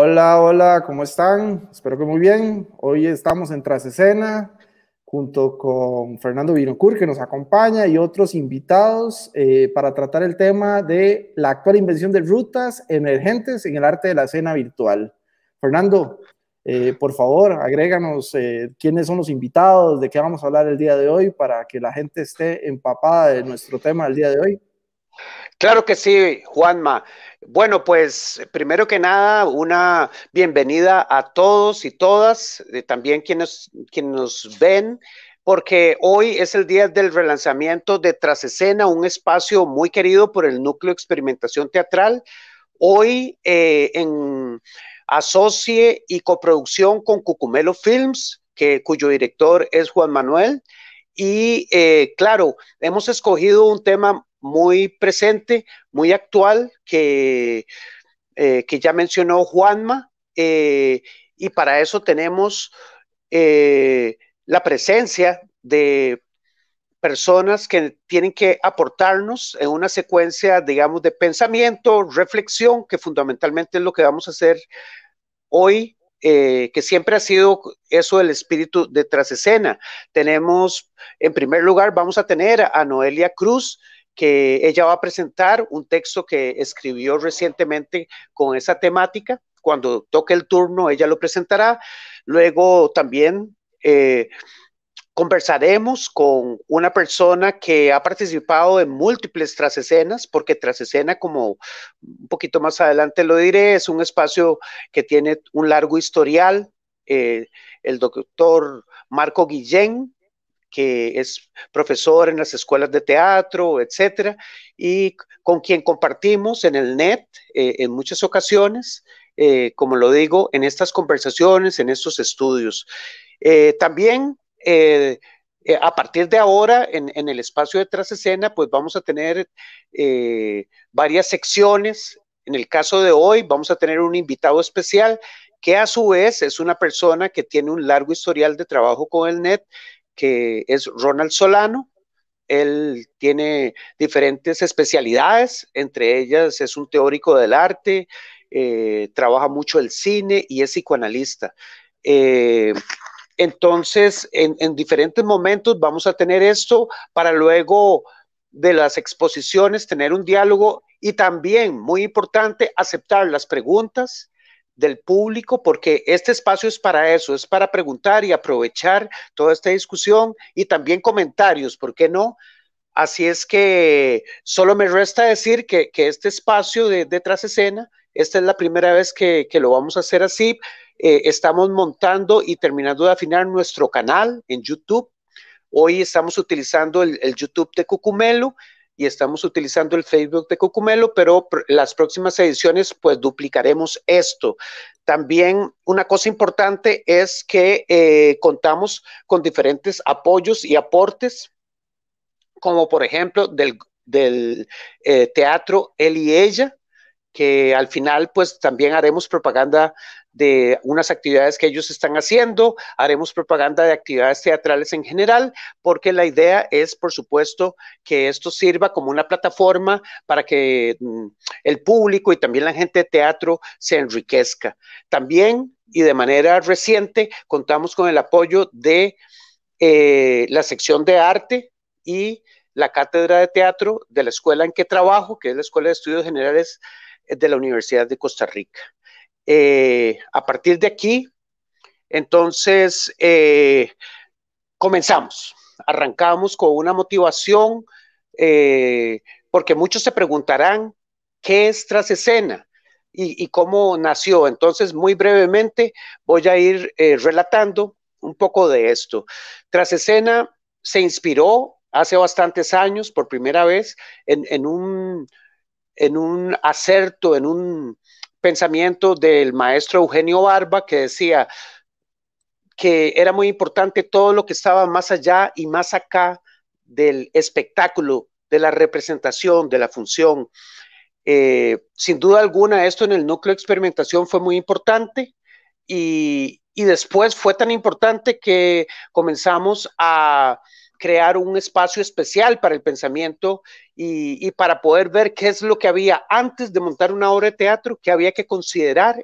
Hola, hola, ¿cómo están? Espero que muy bien. Hoy estamos en Tras Escena junto con Fernando Vinocur, que nos acompaña, y otros invitados para tratar el tema de la actual invención de rutas emergentes en el arte de la escena virtual. Fernando, por favor, agréganos quiénes son los invitados, de qué vamos a hablar el día de hoy para que la gente esté empapada de nuestro tema del día de hoy. Claro que sí, Juanma. Bueno, pues primero que nada, una bienvenida a todos y todas, también quienes nos ven, porque hoy es el día del relanzamiento de Tras Escena, un espacio muy querido por el Núcleo de Experimentación Teatral. Hoy en asocie y coproducción con Cucumelo Films, cuyo director es Juan Manuel. Y claro, hemos escogido un tema muy presente, muy actual, que ya mencionó Juanma, y para eso tenemos la presencia de personas que tienen que aportarnos en una secuencia, digamos, de pensamiento, reflexión, que fundamentalmente es lo que vamos a hacer hoy, que siempre ha sido eso el espíritu de Tras Escena. Tenemos, en primer lugar, vamos a tener a Noelia Cruz, que ella va a presentar un texto que escribió recientemente con esa temática. Cuando toque el turno, ella lo presentará. Luego también conversaremos con una persona que ha participado en múltiples trasescenas, porque trasescena, como un poquito más adelante lo diré, es un espacio que tiene un largo historial. El doctor Marco Guillén, que es profesor en las escuelas de teatro, etcétera, y con quien compartimos en el net en muchas ocasiones, como lo digo, en estas conversaciones, en estos estudios. También a partir de ahora, en el espacio de Tras Escena, pues vamos a tener varias secciones. En el caso de hoy, vamos a tener un invitado especial que a su vez es una persona que tiene un largo historial de trabajo con el NET, que es Ronald Solano. Él tiene diferentes especialidades, entre ellas es un teórico del arte, trabaja mucho el cine y es psicoanalista. Eh, entonces, en diferentes momentos vamos a tener esto para luego de las exposiciones tener un diálogo y también, muy importante, aceptar las preguntas del público, porque este espacio es para eso, es para preguntar y aprovechar toda esta discusión y también comentarios, ¿por qué no? Así es que solo me resta decir que este espacio de Tras Escena, esta es la primera vez que lo vamos a hacer así. Estamos montando y terminando de afinar nuestro canal en YouTube. Hoy estamos utilizando el YouTube de Cucumelo y estamos utilizando el Facebook de Cucumelo, pero las próximas ediciones pues duplicaremos esto. También una cosa importante es que contamos con diferentes apoyos y aportes, como por ejemplo del teatro Él y Ella, que al final pues también haremos propaganda de unas actividades que ellos están haciendo, haremos propaganda de actividades teatrales en general, porque la idea es, por supuesto, que esto sirva como una plataforma para que el público y también la gente de teatro se enriquezca. También, y de manera reciente, contamos con el apoyo de la sección de arte y la cátedra de teatro de la escuela en que trabajo, que es la Escuela de Estudios Generales de la Universidad de Costa Rica. A partir de aquí, entonces, comenzamos, arrancamos con una motivación, porque muchos se preguntarán, ¿qué es Tras Escena? Y cómo nació. Entonces, muy brevemente, voy a ir relatando un poco de esto. Tras Escena se inspiró hace bastantes años, por primera vez, en un acerto, en un pensamiento del maestro Eugenio Barba, que decía que era muy importante todo lo que estaba más allá y más acá del espectáculo, de la representación, de la función. Sin duda alguna, esto en el núcleo de experimentación fue muy importante, y después fue tan importante que comenzamos a crear un espacio especial para el pensamiento y para poder ver qué es lo que había antes de montar una obra de teatro, que había que considerar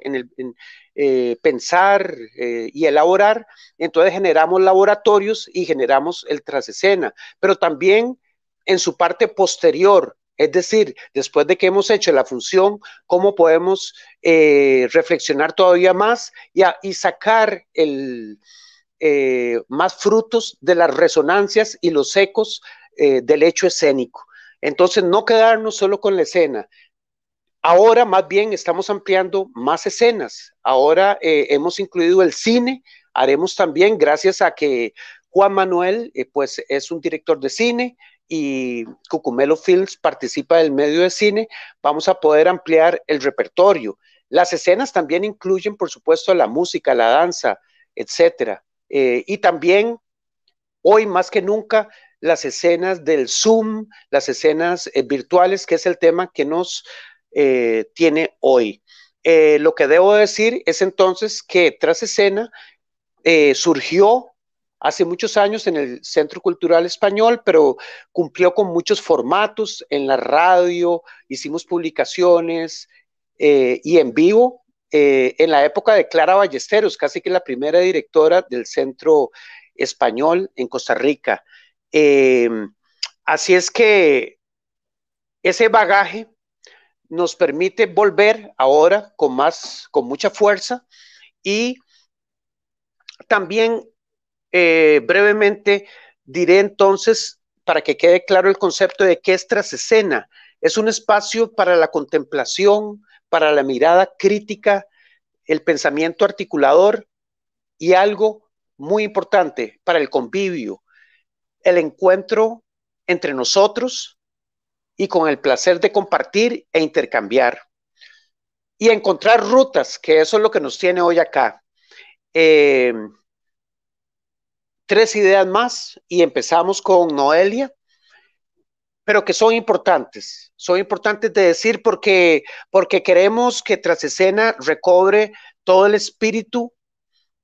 pensar y elaborar. Entonces generamos laboratorios y generamos el trasescena, pero también en su parte posterior, es decir, después de que hemos hecho la función, cómo podemos reflexionar todavía más y sacar más frutos de las resonancias y los ecos del hecho escénico. Entonces, no quedarnos solo con la escena. Ahora más bien estamos ampliando más escenas. Ahora hemos incluido el cine. Haremos también, gracias a que Juan Manuel pues es un director de cine y Cucumelo Films participa del medio de cine, vamos a poder ampliar el repertorio. Las escenas también incluyen, por supuesto, la música, la danza, etcétera. Y también, hoy más que nunca, las escenas del Zoom, las escenas virtuales, que es el tema que nos tiene hoy. Lo que debo decir es entonces que Tras Escena surgió hace muchos años en el Centro Cultural Español, pero cumplió con muchos formatos en la radio, hicimos publicaciones y en vivo. En la época de Clara Ballesteros, casi que la primera directora del Centro Español en Costa Rica. Eh, Así es que ese bagaje nos permite volver ahora con mucha fuerza y también brevemente diré entonces, para que quede claro el concepto de qué es Trasescena. Es un espacio para la contemplación, para la mirada crítica, el pensamiento articulador y algo muy importante para el convivio, el encuentro entre nosotros y con el placer de compartir e intercambiar y encontrar rutas, que eso es lo que nos tiene hoy acá. Eh, 3 ideas más y empezamos con Noelia, pero que son importantes de decir porque queremos que Tras Escena recobre todo el espíritu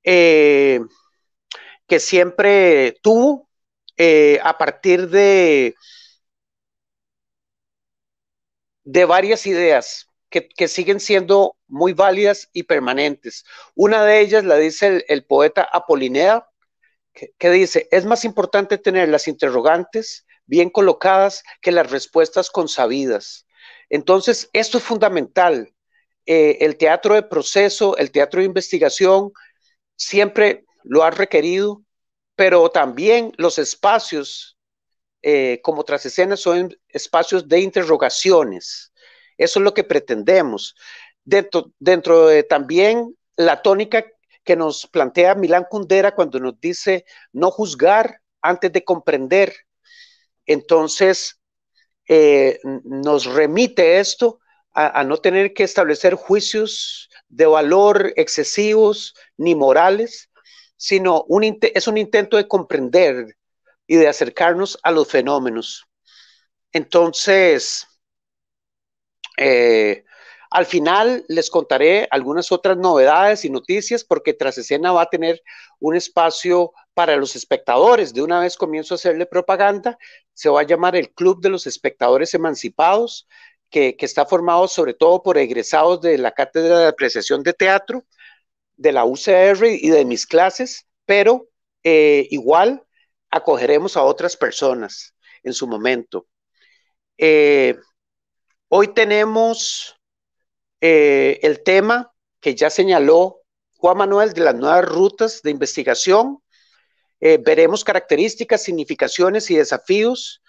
eh, que siempre tuvo a partir de varias ideas que siguen siendo muy válidas y permanentes. Una de ellas la dice el poeta Apolinea, que dice, es más importante tener las interrogantes bien colocadas que las respuestas consabidas. Entonces, esto es fundamental. El teatro de proceso, el teatro de investigación, siempre lo ha requerido, pero también los espacios como Tras Escena son espacios de interrogaciones. Eso es lo que pretendemos. Dentro de también la tónica que nos plantea Milán Kundera cuando nos dice no juzgar antes de comprender. Entonces, nos remite esto a no tener que establecer juicios de valor excesivos ni morales, sino es un intento de comprender y de acercarnos a los fenómenos. Entonces, al final les contaré algunas otras novedades y noticias porque Tras Escena va a tener un espacio para los espectadores. De una vez comienzo a hacerle propaganda. Se va a llamar el Club de los Espectadores Emancipados, que está formado sobre todo por egresados de la Cátedra de Apreciación de Teatro, de la UCR y de mis clases, pero igual acogeremos a otras personas en su momento. Hoy tenemos el tema que ya señaló Juan Manuel de las nuevas rutas de investigación. Veremos características, significaciones y desafíos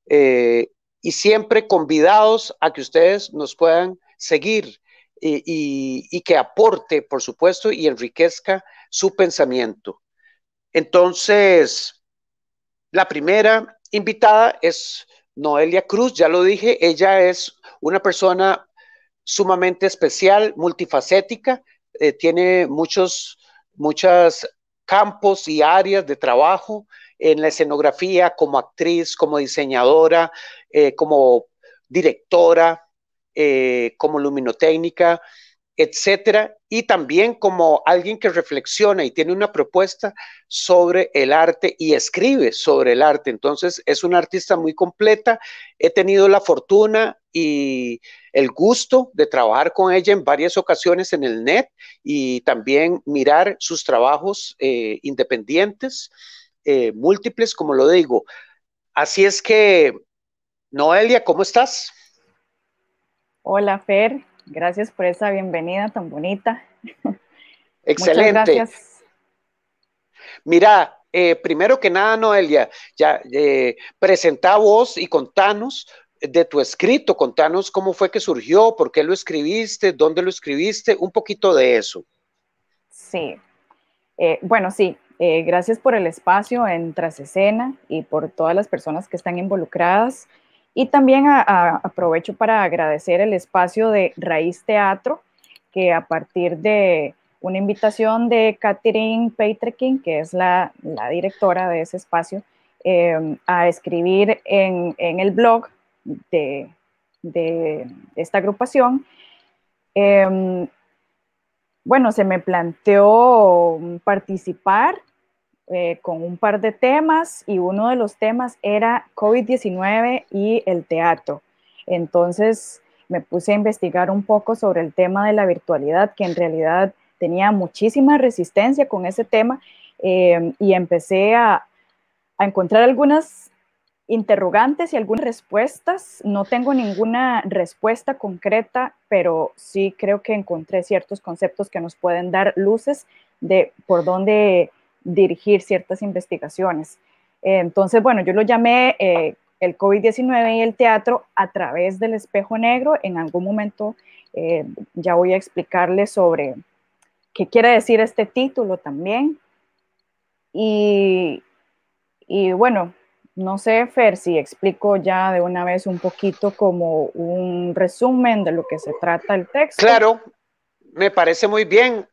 y siempre convidados a que ustedes nos puedan seguir y que aporte, por supuesto, y enriquezca su pensamiento. Entonces, la primera invitada es Noelia Cruz, ya lo dije, ella es una persona sumamente especial, multifacética, tiene muchos campos y áreas de trabajo en la escenografía, como actriz, como diseñadora, como directora, como luminotécnica, etcétera, y también como alguien que reflexiona y tiene una propuesta sobre el arte y escribe sobre el arte. Entonces es una artista muy completa. He tenido la fortuna y el gusto de trabajar con ella en varias ocasiones en el net y también mirar sus trabajos independientes, múltiples, como lo digo. Así es que, Noelia, ¿cómo estás? Hola Fer, gracias por esa bienvenida tan bonita. Muchas Excelente. gracias. Mira, primero que nada, Noelia, ya presenta vos y contanos de tu escrito, contanos cómo fue que surgió, por qué lo escribiste, dónde lo escribiste, un poquito de eso. Sí, bueno, sí, gracias por el espacio en Trasescena y por todas las personas que están involucradas. Y también aprovecho para agradecer el espacio de Raíz Teatro, que a partir de una invitación de Catherine Peitrekin, que es la directora de ese espacio, a escribir en el blog de, de esta agrupación. Bueno, se me planteó participar con un par de temas y uno de los temas era COVID-19 y el teatro. Entonces me puse a investigar un poco sobre el tema de la virtualidad, que en realidad tenía muchísima resistencia con ese tema, y empecé a encontrar algunas interrogantes y algunas respuestas. No tengo ninguna respuesta concreta, pero sí creo que encontré ciertos conceptos que nos pueden dar luces de por dónde dirigir ciertas investigaciones. Entonces, bueno, yo lo llamé el COVID-19 y el teatro a través del espejo negro. En algún momento ya voy a explicarles sobre qué quiere decir este título también. Y bueno, no sé, Fer, si explico ya de una vez un poquito como un resumen de lo que se trata el texto. Claro, me parece muy bien,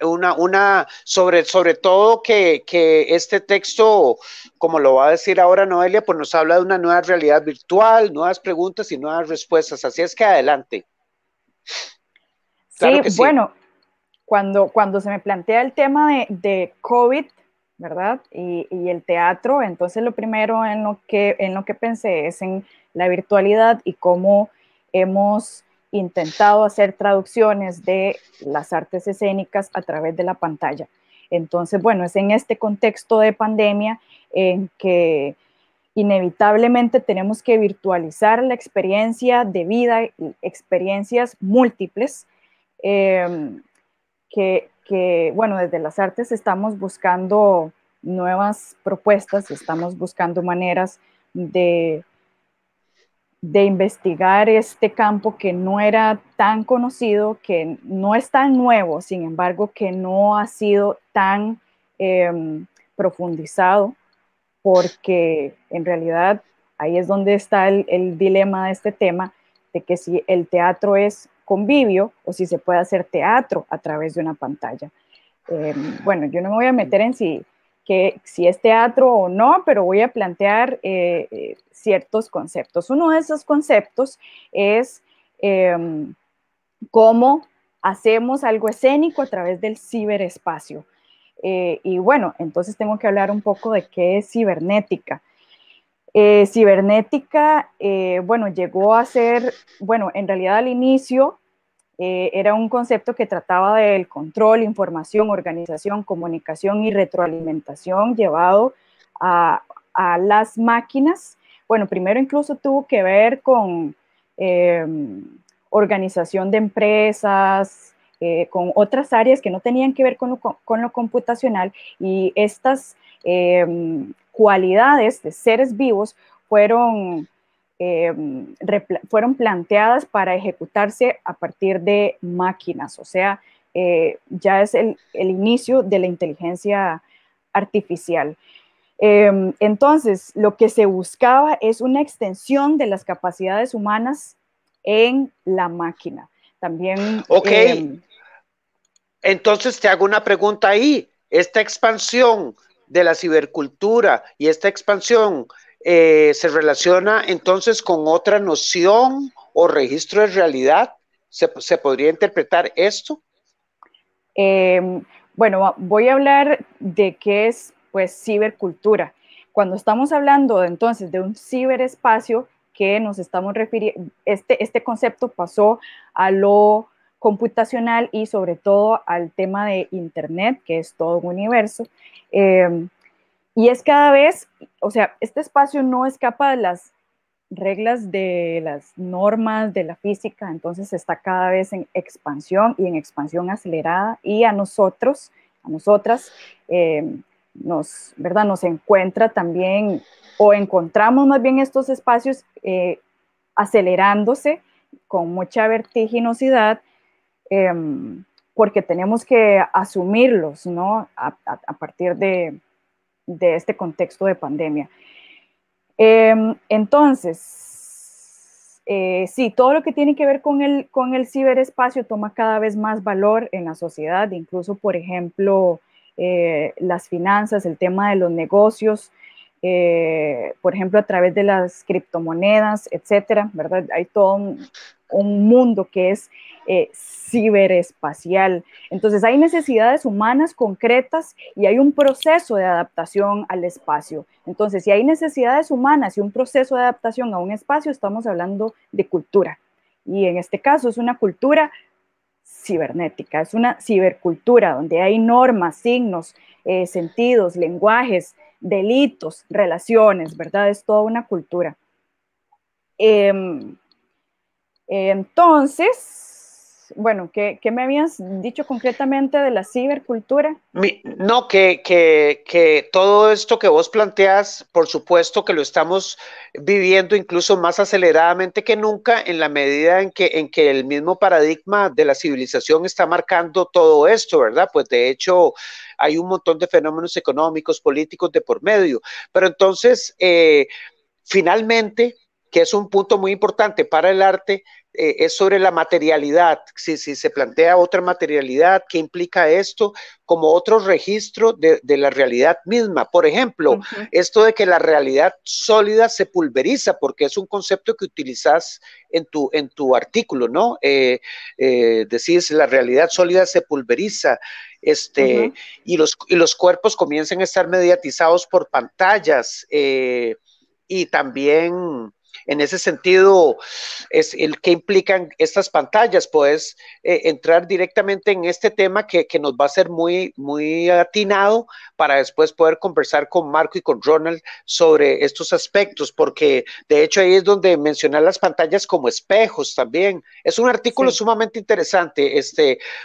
sobre todo que este texto, como lo va a decir ahora Noelia, pues nos habla de una nueva realidad virtual, nuevas preguntas y nuevas respuestas. Así es que adelante. Claro Sí, que sí. bueno, cuando se me plantea el tema de COVID, ¿verdad? Y el teatro, entonces lo primero en lo que pensé es en la virtualidad y cómo hemos intentado hacer traducciones de las artes escénicas a través de la pantalla. Entonces, bueno, es en este contexto de pandemia en que inevitablemente tenemos que virtualizar la experiencia de vida, experiencias múltiples, eh, bueno, desde las artes estamos buscando nuevas propuestas y estamos buscando maneras de investigar este campo que no era tan conocido, que no es tan nuevo, sin embargo, que no ha sido tan profundizado, porque en realidad ahí es donde está el dilema de este tema, de que si el teatro es convivio o si se puede hacer teatro a través de una pantalla. Bueno, yo no me voy a meter en si es teatro o no, pero voy a plantear ciertos conceptos. Uno de esos conceptos es cómo hacemos algo escénico a través del ciberespacio. Y bueno, entonces tengo que hablar un poco de qué es cibernética. Cibernética, bueno, llegó a ser, bueno, en realidad al inicio era un concepto que trataba del control, información, organización, comunicación y retroalimentación llevado a las máquinas. Bueno, primero incluso tuvo que ver con organización de empresas, con otras áreas que no tenían que ver con lo computacional, y estas cualidades de seres vivos fueron fueron planteadas para ejecutarse a partir de máquinas, o sea, ya es el inicio de la inteligencia artificial. Entonces, lo que se buscaba es una extensión de las capacidades humanas en la máquina. También... Ok, entonces te hago una pregunta ahí. Esta expansión de la cibercultura y esta expansión se relaciona entonces con otra noción o registro de realidad. ¿Se podría interpretar esto? Bueno, voy a hablar de qué es, pues, cibercultura. Cuando estamos hablando entonces de un ciberespacio, que nos estamos refiriendo, este concepto pasó a lo computacional y sobre todo al tema de Internet, que es todo un universo. Y es cada vez, o sea, este espacio no escapa de las reglas de las normas de la física, entonces está cada vez en expansión y en expansión acelerada, y a nosotros, a nosotras, ¿verdad? Nos encuentra también, o encontramos más bien estos espacios acelerándose con mucha vertiginosidad, eh, porque tenemos que asumirlos, ¿no? A partir de este contexto de pandemia. Entonces, sí, todo lo que tiene que ver con el ciberespacio toma cada vez más valor en la sociedad, incluso, por ejemplo, las finanzas, el tema de los negocios, por ejemplo, a través de las criptomonedas, etcétera, ¿verdad? Hay todo un mundo que es ciberespacial. Entonces, hay necesidades humanas concretas y hay un proceso de adaptación al espacio. Entonces, si hay necesidades humanas y un proceso de adaptación a un espacio, estamos hablando de cultura. Y en este caso es una cultura cibernética, es una cibercultura donde hay normas, signos, sentidos, lenguajes, delitos, relaciones, ¿verdad? Es toda una cultura. Entonces, bueno, ¿qué me habías dicho concretamente de la cibercultura? No, que todo esto que vos planteas, por supuesto que lo estamos viviendo incluso más aceleradamente que nunca en la medida en que el mismo paradigma de la civilización está marcando todo esto, ¿verdad? Pues de hecho hay un montón de fenómenos económicos, políticos de por medio. Pero entonces, finalmente, que es un punto muy importante para el arte, es sobre la materialidad. Si se plantea otra materialidad, ¿qué implica esto? Como otro registro de la realidad misma. Por ejemplo, esto de que la realidad sólida se pulveriza, porque es un concepto que utilizas en tu artículo, ¿no? Decís, la realidad sólida se pulveriza. Y los cuerpos comienzan a estar mediatizados por pantallas, y también en ese sentido es el que implican estas pantallas. Puedes entrar directamente en este tema que nos va a ser muy atinado para después poder conversar con Marco y con Ronald sobre estos aspectos, porque de hecho ahí es donde mencionar las pantallas como espejos también. Es un artículo sumamente interesante.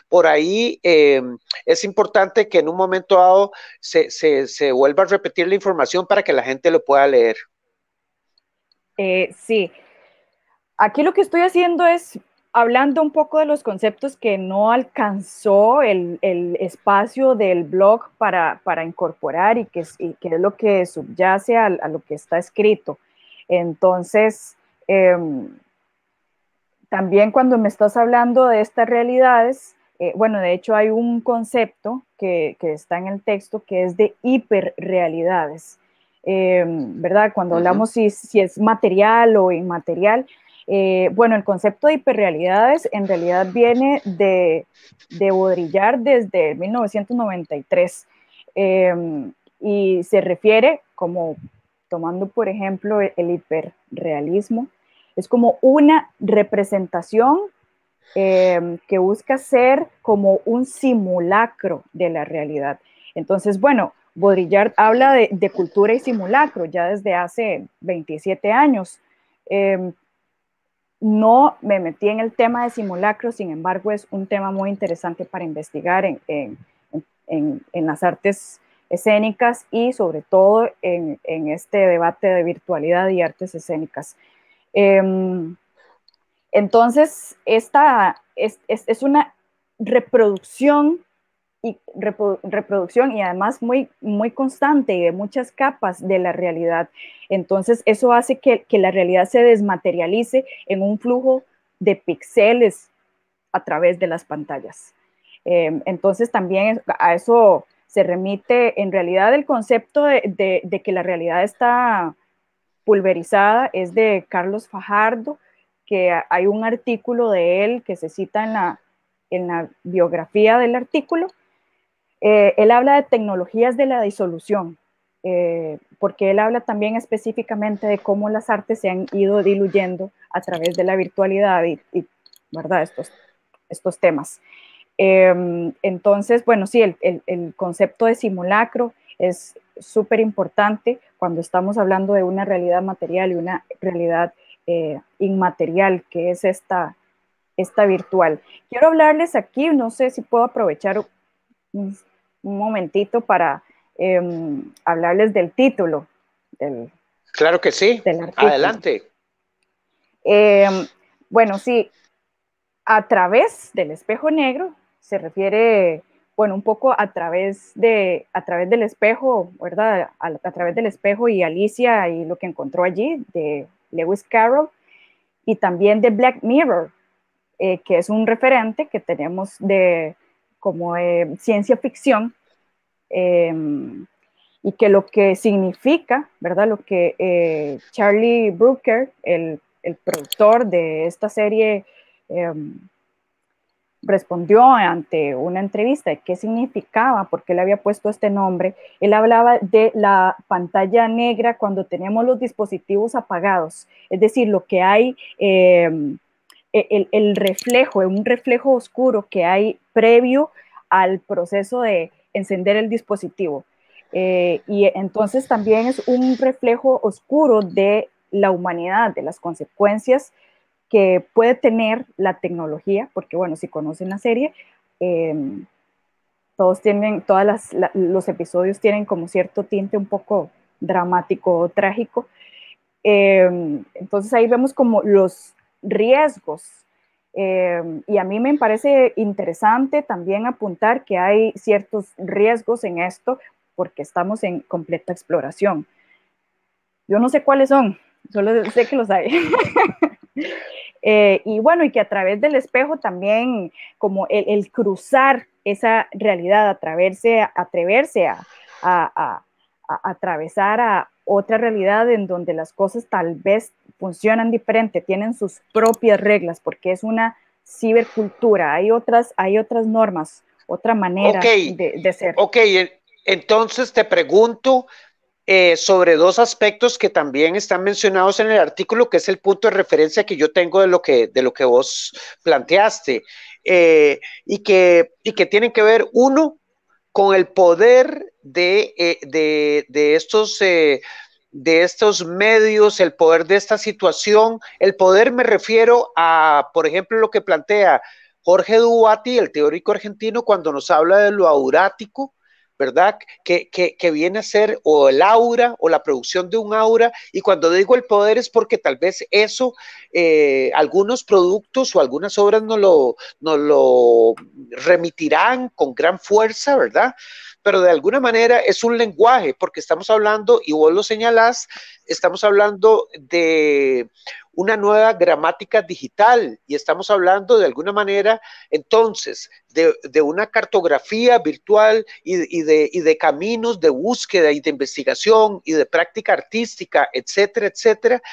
Por ahí es importante que en un momento dado se vuelva a repetir la información para que la gente lo pueda leer. Sí, aquí lo que estoy haciendo es hablando un poco de los conceptos que no alcanzó el espacio del blog para incorporar y que es lo que subyace a lo que está escrito. Entonces, también cuando me estás hablando de estas realidades, bueno, de hecho hay un concepto que está en el texto que es de hiperrealidades. ¿Verdad? Cuando hablamos si es material o inmaterial, bueno, el concepto de hiperrealidades en realidad viene de Baudrillard desde 1993, y se refiere, como tomando por ejemplo el hiperrealismo, es como una representación que busca ser como un simulacro de la realidad. Entonces, bueno, Baudrillard habla de cultura y simulacro ya desde hace 27 años. No me metí en el tema de simulacro, sin embargo, es un tema muy interesante para investigar en las artes escénicas y sobre todo en este debate de virtualidad y artes escénicas. Entonces, esta es una reproducción y además muy constante y de muchas capas de la realidad. Entonces, eso hace que la realidad se desmaterialice en un flujo de píxeles a través de las pantallas. Entonces, también a eso se remite en realidad el concepto de que la realidad está pulverizada, es de Carlos Fajardo, que hay un artículo de él que se cita en la biografía del artículo, él habla de tecnologías de la disolución, porque él habla también específicamente de cómo las artes se han ido diluyendo a través de la virtualidad y ¿verdad? Estos temas. Entonces, bueno, sí, el concepto de simulacro es súper importante cuando estamos hablando de una realidad material y una realidad inmaterial, que es esta virtual. Quiero hablarles aquí, no sé si puedo aprovechar un momentito para hablarles del título Claro que sí, del artículo. adelante. Bueno, sí, a través del espejo negro se refiere, bueno, un poco a través del espejo, ¿verdad? A través del espejo y Alicia y lo que encontró allí de Lewis Carroll, y también de Black Mirror, que es un referente que tenemos como de ciencia ficción, y que lo que significa, ¿verdad? Lo que Charlie Brooker, el productor de esta serie, respondió ante una entrevista de qué significaba, por qué le había puesto este nombre. Él hablaba de la pantalla negra cuando tenemos los dispositivos apagados, es decir, lo que hay, el reflejo, un reflejo oscuro que hay previo al proceso de encender el dispositivo. Y entonces también es un reflejo oscuro de la humanidad, de las consecuencias que puede tener la tecnología, porque bueno, si conocen la serie, los episodios tienen como cierto tinte un poco dramático o trágico. Entonces ahí vemos como los riesgos, y a mí me parece interesante también apuntar que hay ciertos riesgos en esto porque estamos en completa exploración. Yo no sé cuáles son, solo sé que los hay. Y bueno, y que a través del espejo también, como el cruzar esa realidad, atreverse a atravesar a otra realidad en donde las cosas tal vez funcionan diferente, tienen sus propias reglas, porque es una cibercultura, hay otras normas, otra manera de ser. Ok, entonces te pregunto sobre dos aspectos que también están mencionados en el artículo, que es el punto de referencia que yo tengo de lo que vos planteaste, y que tienen que ver, uno, con el poder de estos medios, el poder de esta situación. El poder me refiero a, por ejemplo, lo que plantea Jorge Duati, el teórico argentino, cuando nos habla de lo aurático, ¿verdad? Que viene a ser o el aura o la producción de un aura, y cuando digo el poder es porque tal vez eso, algunos productos o algunas obras nos lo remitirán con gran fuerza, ¿verdad? Pero de alguna manera es un lenguaje, porque estamos hablando, y vos lo señalás, estamos hablando de una nueva gramática digital, y estamos hablando de alguna manera entonces de una cartografía virtual y de caminos de búsqueda y de investigación y de práctica artística, etcétera, etcétera,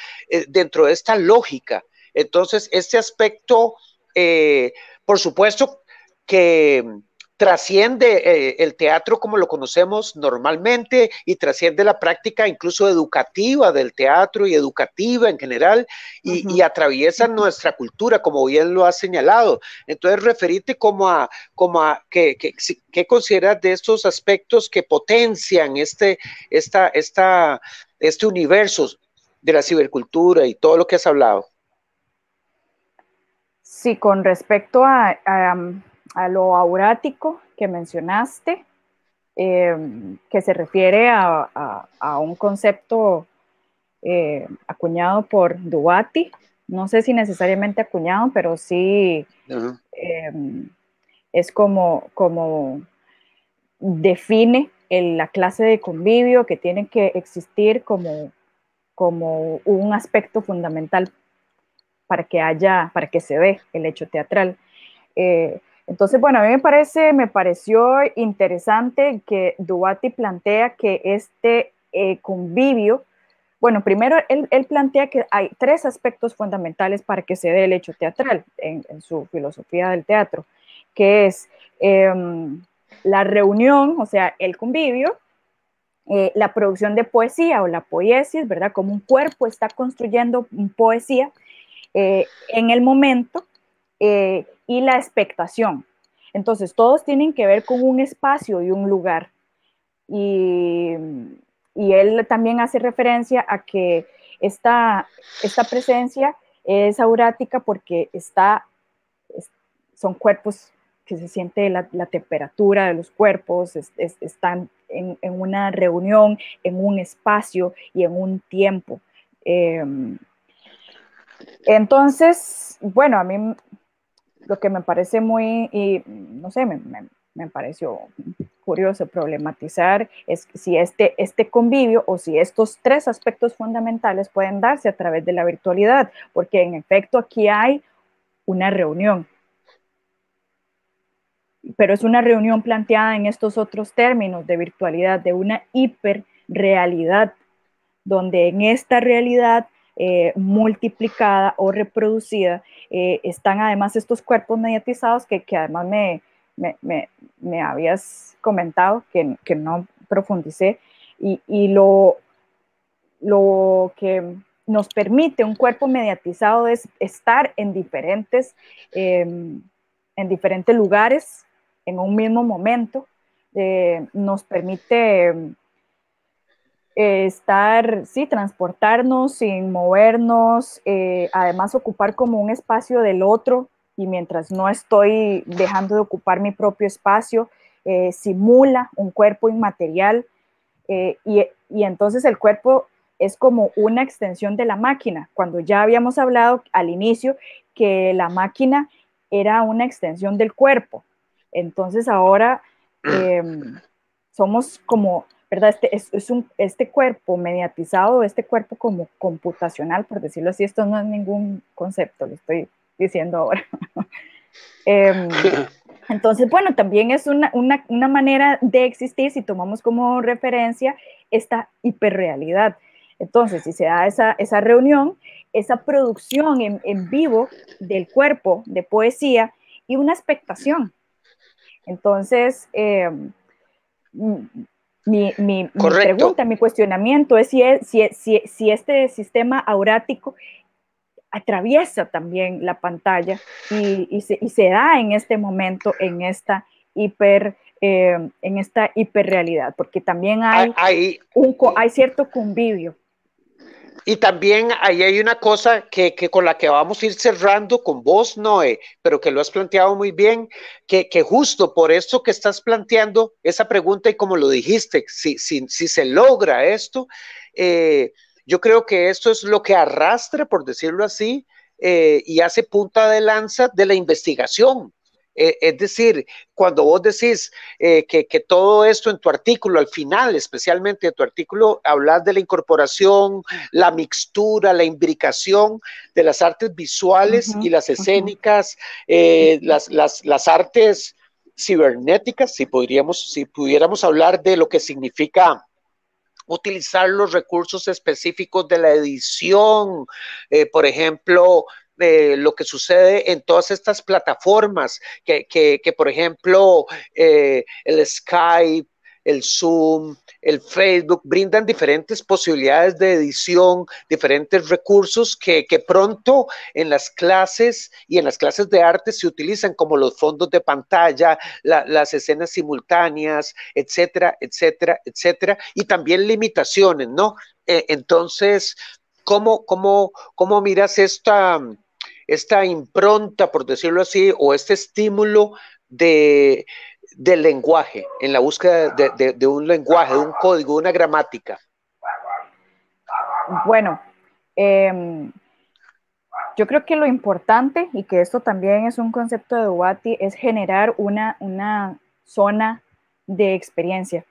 dentro de esta lógica. Entonces, este aspecto, por supuesto que trasciende el teatro como lo conocemos normalmente, y trasciende la práctica incluso educativa del teatro y educativa en general, y atraviesa nuestra cultura, como bien lo has señalado. Entonces, referirte como a ¿qué consideras de estos aspectos que potencian este universo de la cibercultura y todo lo que has hablado? Sí, con respecto a lo aurático que mencionaste, que se refiere a un concepto acuñado por Duati, no sé si necesariamente acuñado, pero sí es como define la clase de convivio que tiene que existir como un aspecto fundamental para que se dé el hecho teatral. Entonces, bueno, a mí me pareció interesante que Duati plantea que este convivio, bueno, primero él plantea que hay tres aspectos fundamentales para que se dé el hecho teatral en su filosofía del teatro, que es la reunión, o sea, el convivio, la producción de poesía o la poiesis, ¿verdad? Como un cuerpo está construyendo poesía en el momento, y la expectación. Entonces, todos tienen que ver con un espacio y un lugar. Y él también hace referencia a que esta presencia es aurática porque son cuerpos que se siente la temperatura de los cuerpos, están en una reunión, en un espacio y en un tiempo. Entonces, bueno, a mí lo que me parece no sé, me pareció curioso problematizar es si este convivio o si estos tres aspectos fundamentales pueden darse a través de la virtualidad, porque en efecto aquí hay una reunión, pero es una reunión planteada en estos otros términos de virtualidad, de una hiperrealidad, donde en esta realidad multiplicada o reproducida están además estos cuerpos mediatizados que además me habías comentado que no profundicé, y lo que nos permite un cuerpo mediatizado es estar en diferentes lugares en un mismo momento. Nos permite transportarnos sin movernos, además ocupar como un espacio del otro, y mientras no estoy dejando de ocupar mi propio espacio, simula un cuerpo inmaterial, y entonces el cuerpo es como una extensión de la máquina, cuando ya habíamos hablado al inicio que la máquina era una extensión del cuerpo. Entonces ahora somos como, ¿verdad? Este cuerpo mediatizado, este cuerpo como computacional, por decirlo así, esto no es ningún concepto, lo estoy diciendo ahora. Entonces, bueno, también es una manera de existir si tomamos como referencia esta hiperrealidad. Entonces, si se da esa reunión, esa producción en vivo del cuerpo de poesía y una expectación. Entonces, mi pregunta, mi cuestionamiento es si este sistema aurático atraviesa también la pantalla y se da en este momento, en esta hiperrealidad, porque también hay cierto convivio. Y también ahí hay una cosa que con la que vamos a ir cerrando con vos, Noé, pero que lo has planteado muy bien, que justo por esto que estás planteando esa pregunta y como lo dijiste, si se logra esto, yo creo que esto es lo que arrastra, por decirlo así, y hace punta de lanza de la investigación. Es decir, cuando vos decís que todo esto en tu artículo, al final, especialmente en tu artículo, hablas de la incorporación, la mixtura, la imbricación de las artes visuales y las escénicas, las artes cibernéticas, si pudiéramos hablar de lo que significa utilizar los recursos específicos de la edición, por ejemplo, lo que sucede en todas estas plataformas, que por ejemplo, el Skype, el Zoom, el Facebook, brindan diferentes posibilidades de edición, diferentes recursos que pronto en las clases y en las clases de arte se utilizan como los fondos de pantalla, las escenas simultáneas, etcétera, etcétera, etcétera, y también limitaciones, ¿no? Entonces, ¿cómo miras esta impronta, por decirlo así, o este estímulo del lenguaje, en la búsqueda de un lenguaje, de un código, de una gramática? Bueno, yo creo que lo importante, y que esto también es un concepto de Duati, es generar una zona de experiencia,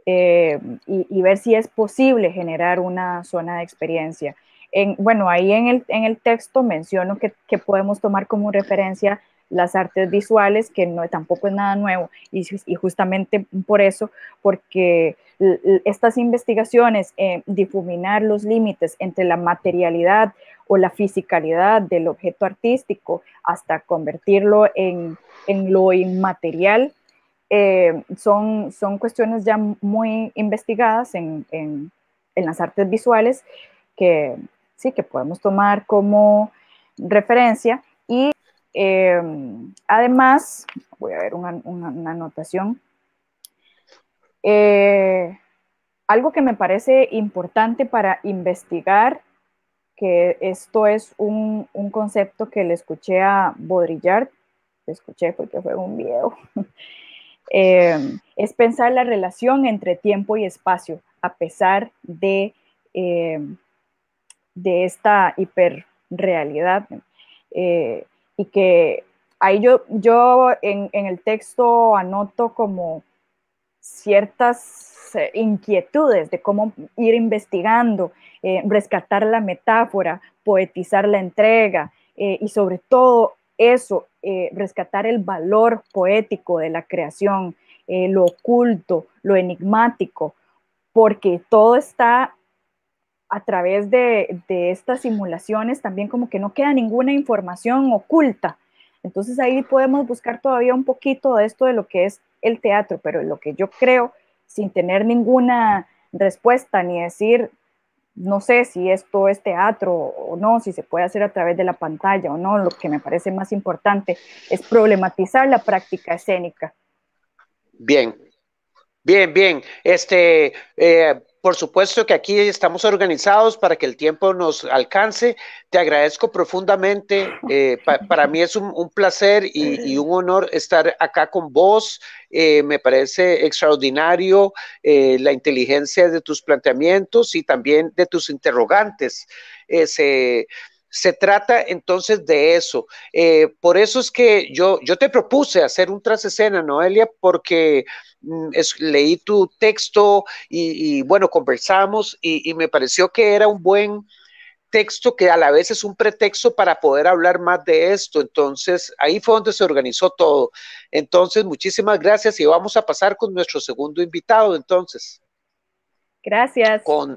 y ver si es posible generar una zona de experiencia. Bueno, ahí en el texto menciono que podemos tomar como referencia las artes visuales, que tampoco es nada nuevo, y justamente por eso, porque estas investigaciones, difuminar los límites entre la materialidad o la fisicalidad del objeto artístico hasta convertirlo en lo inmaterial, son cuestiones ya muy investigadas en las artes visuales que sí que podemos tomar como referencia. Y además, voy a ver una anotación. Algo que me parece importante para investigar, que esto es un concepto que le escuché a Baudrillard, le escuché porque fue un video, es pensar la relación entre tiempo y espacio, a pesar de esta hiperrealidad. Y que ahí yo en el texto anoto como ciertas inquietudes de cómo ir investigando, rescatar la metáfora, poetizar la entrega, y sobre todo eso, rescatar el valor poético de la creación, lo oculto, lo enigmático, porque todo está a través de estas simulaciones también como que no queda ninguna información oculta. Entonces ahí podemos buscar todavía un poquito de esto de lo que es el teatro, pero lo que yo creo, sin tener ninguna respuesta ni decir, no sé si esto es teatro o no, si se puede hacer a través de la pantalla o no, lo que me parece más importante es problematizar la práctica escénica. Bien, bien, bien. Por supuesto que aquí estamos organizados para que el tiempo nos alcance. Te agradezco profundamente. Para mí es un placer y un honor estar acá con vos. Me parece extraordinario la inteligencia de tus planteamientos y también de tus interrogantes. Se trata entonces de eso. Por eso es que yo te propuse hacer un trasescena, Noelia, porque leí tu texto y bueno, conversamos y me pareció que era un buen texto que a la vez es un pretexto para poder hablar más de esto. Entonces, ahí fue donde se organizó todo. Entonces, muchísimas gracias y vamos a pasar con nuestro segundo invitado, entonces. Gracias. Con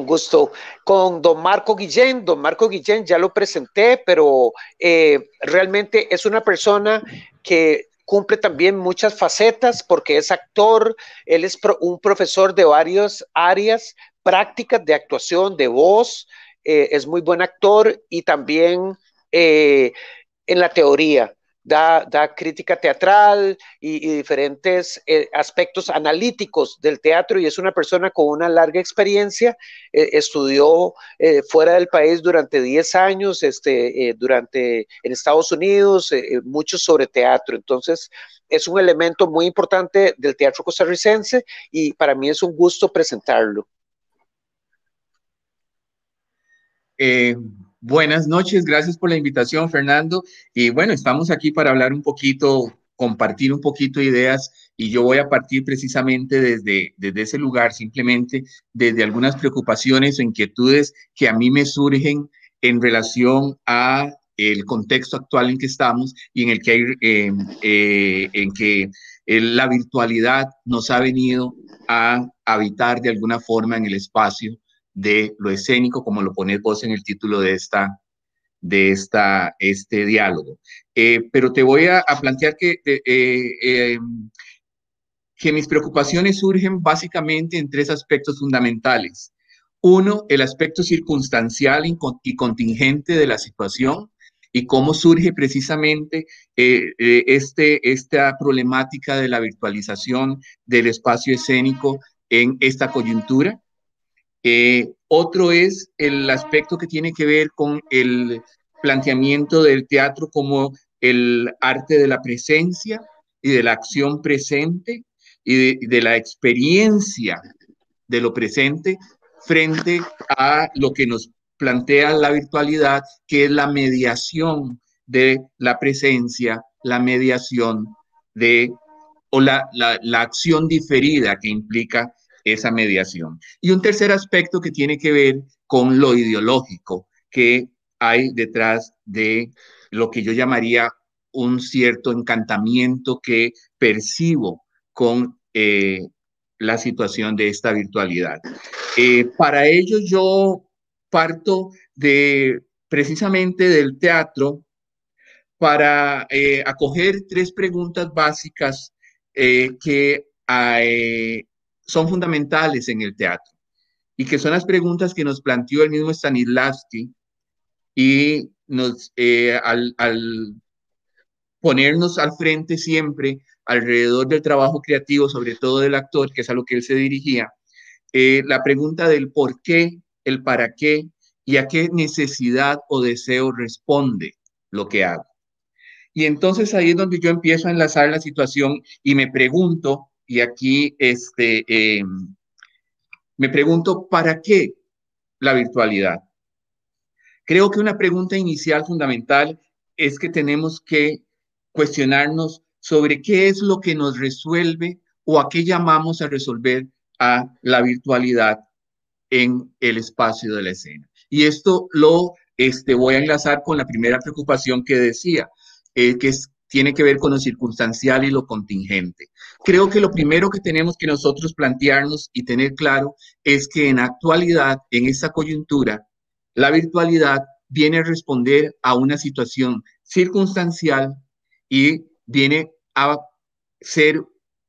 gusto. Con don Marco Guillén. Don Marco Guillén ya lo presenté, pero realmente es una persona que cumple también muchas facetas porque es actor, él es un profesor de varias áreas prácticas de actuación, de voz, es muy buen actor y también en la teoría. Da crítica teatral y diferentes aspectos analíticos del teatro y es una persona con una larga experiencia. Estudió fuera del país durante 10 años, en Estados Unidos, mucho sobre teatro. Entonces, es un elemento muy importante del teatro costarricense y para mí es un gusto presentarlo. Buenas noches, gracias por la invitación, Fernando. Y bueno, estamos aquí para hablar un poquito, compartir un poquito ideas y yo voy a partir precisamente desde ese lugar, simplemente desde algunas preocupaciones o inquietudes que a mí me surgen en relación a el contexto actual en que estamos y en el que la virtualidad nos ha venido a habitar de alguna forma en el espacio de lo escénico, como lo pones vos en el título de este diálogo. Pero te voy a plantear que mis preocupaciones surgen básicamente en tres aspectos fundamentales. Uno, el aspecto circunstancial y contingente de la situación y cómo surge precisamente esta problemática de la virtualización del espacio escénico en esta coyuntura. Otro es el aspecto que tiene que ver con el planteamiento del teatro como el arte de la presencia y de la acción presente y de la experiencia de lo presente frente a lo que nos plantea la virtualidad, que es la mediación de la presencia, la mediación o la acción diferida que implica esa mediación. Y un tercer aspecto que tiene que ver con lo ideológico que hay detrás de lo que yo llamaría un cierto encantamiento que percibo con la situación de esta virtualidad. Para ello yo parto precisamente del teatro para acoger 3 preguntas básicas que son fundamentales en el teatro y que son las preguntas que nos planteó el mismo Stanislavski y al ponernos al frente siempre alrededor del trabajo creativo, sobre todo del actor, que es a lo que él se dirigía, la pregunta del por qué, el para qué y a qué necesidad o deseo responde lo que hago. Y entonces ahí es donde yo empiezo a enlazar la situación y me pregunto, y aquí me pregunto, ¿para qué la virtualidad? Creo que una pregunta inicial fundamental es que tenemos que cuestionarnos sobre qué es lo que nos resuelve o a qué llamamos a resolver a la virtualidad en el espacio de la escena. Y esto lo voy a enlazar con la primera preocupación que decía, tiene que ver con lo circunstancial y lo contingente. Creo que lo primero que tenemos que nosotros plantearnos y tener claro es que en actualidad, en esta coyuntura, la virtualidad viene a responder a una situación circunstancial y viene a ser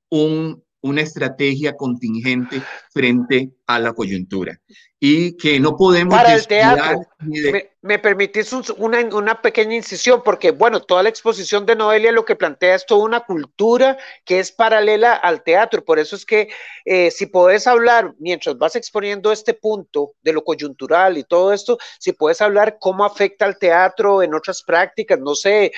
una estrategia contingente frente a la coyuntura y que no podemos para el teatro. ¿Me permitís una pequeña incisión? Porque, bueno, toda la exposición de Noelia lo que plantea es toda una cultura que es paralela al teatro. Por eso es que si podés hablar, mientras vas exponiendo este punto de lo coyuntural y todo esto, si podés hablar cómo afecta al teatro en otras prácticas, no sé,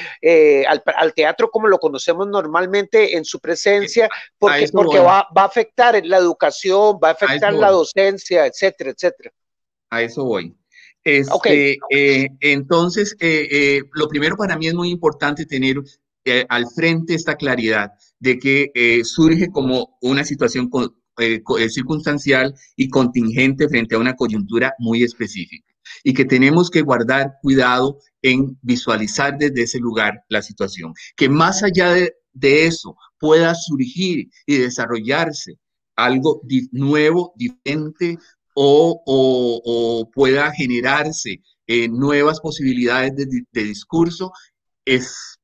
al teatro como lo conocemos normalmente en su presencia, porque va a afectar la educación, va a afectar la docencia, etcétera, etcétera. A eso voy. Entonces, lo primero para mí es muy importante tener al frente esta claridad de que surge como una situación circunstancial y contingente frente a una coyuntura muy específica y que tenemos que guardar cuidado en visualizar desde ese lugar la situación. Que más allá de eso pueda surgir y desarrollarse algo nuevo, diferente, o pueda generarse nuevas posibilidades de discurso, es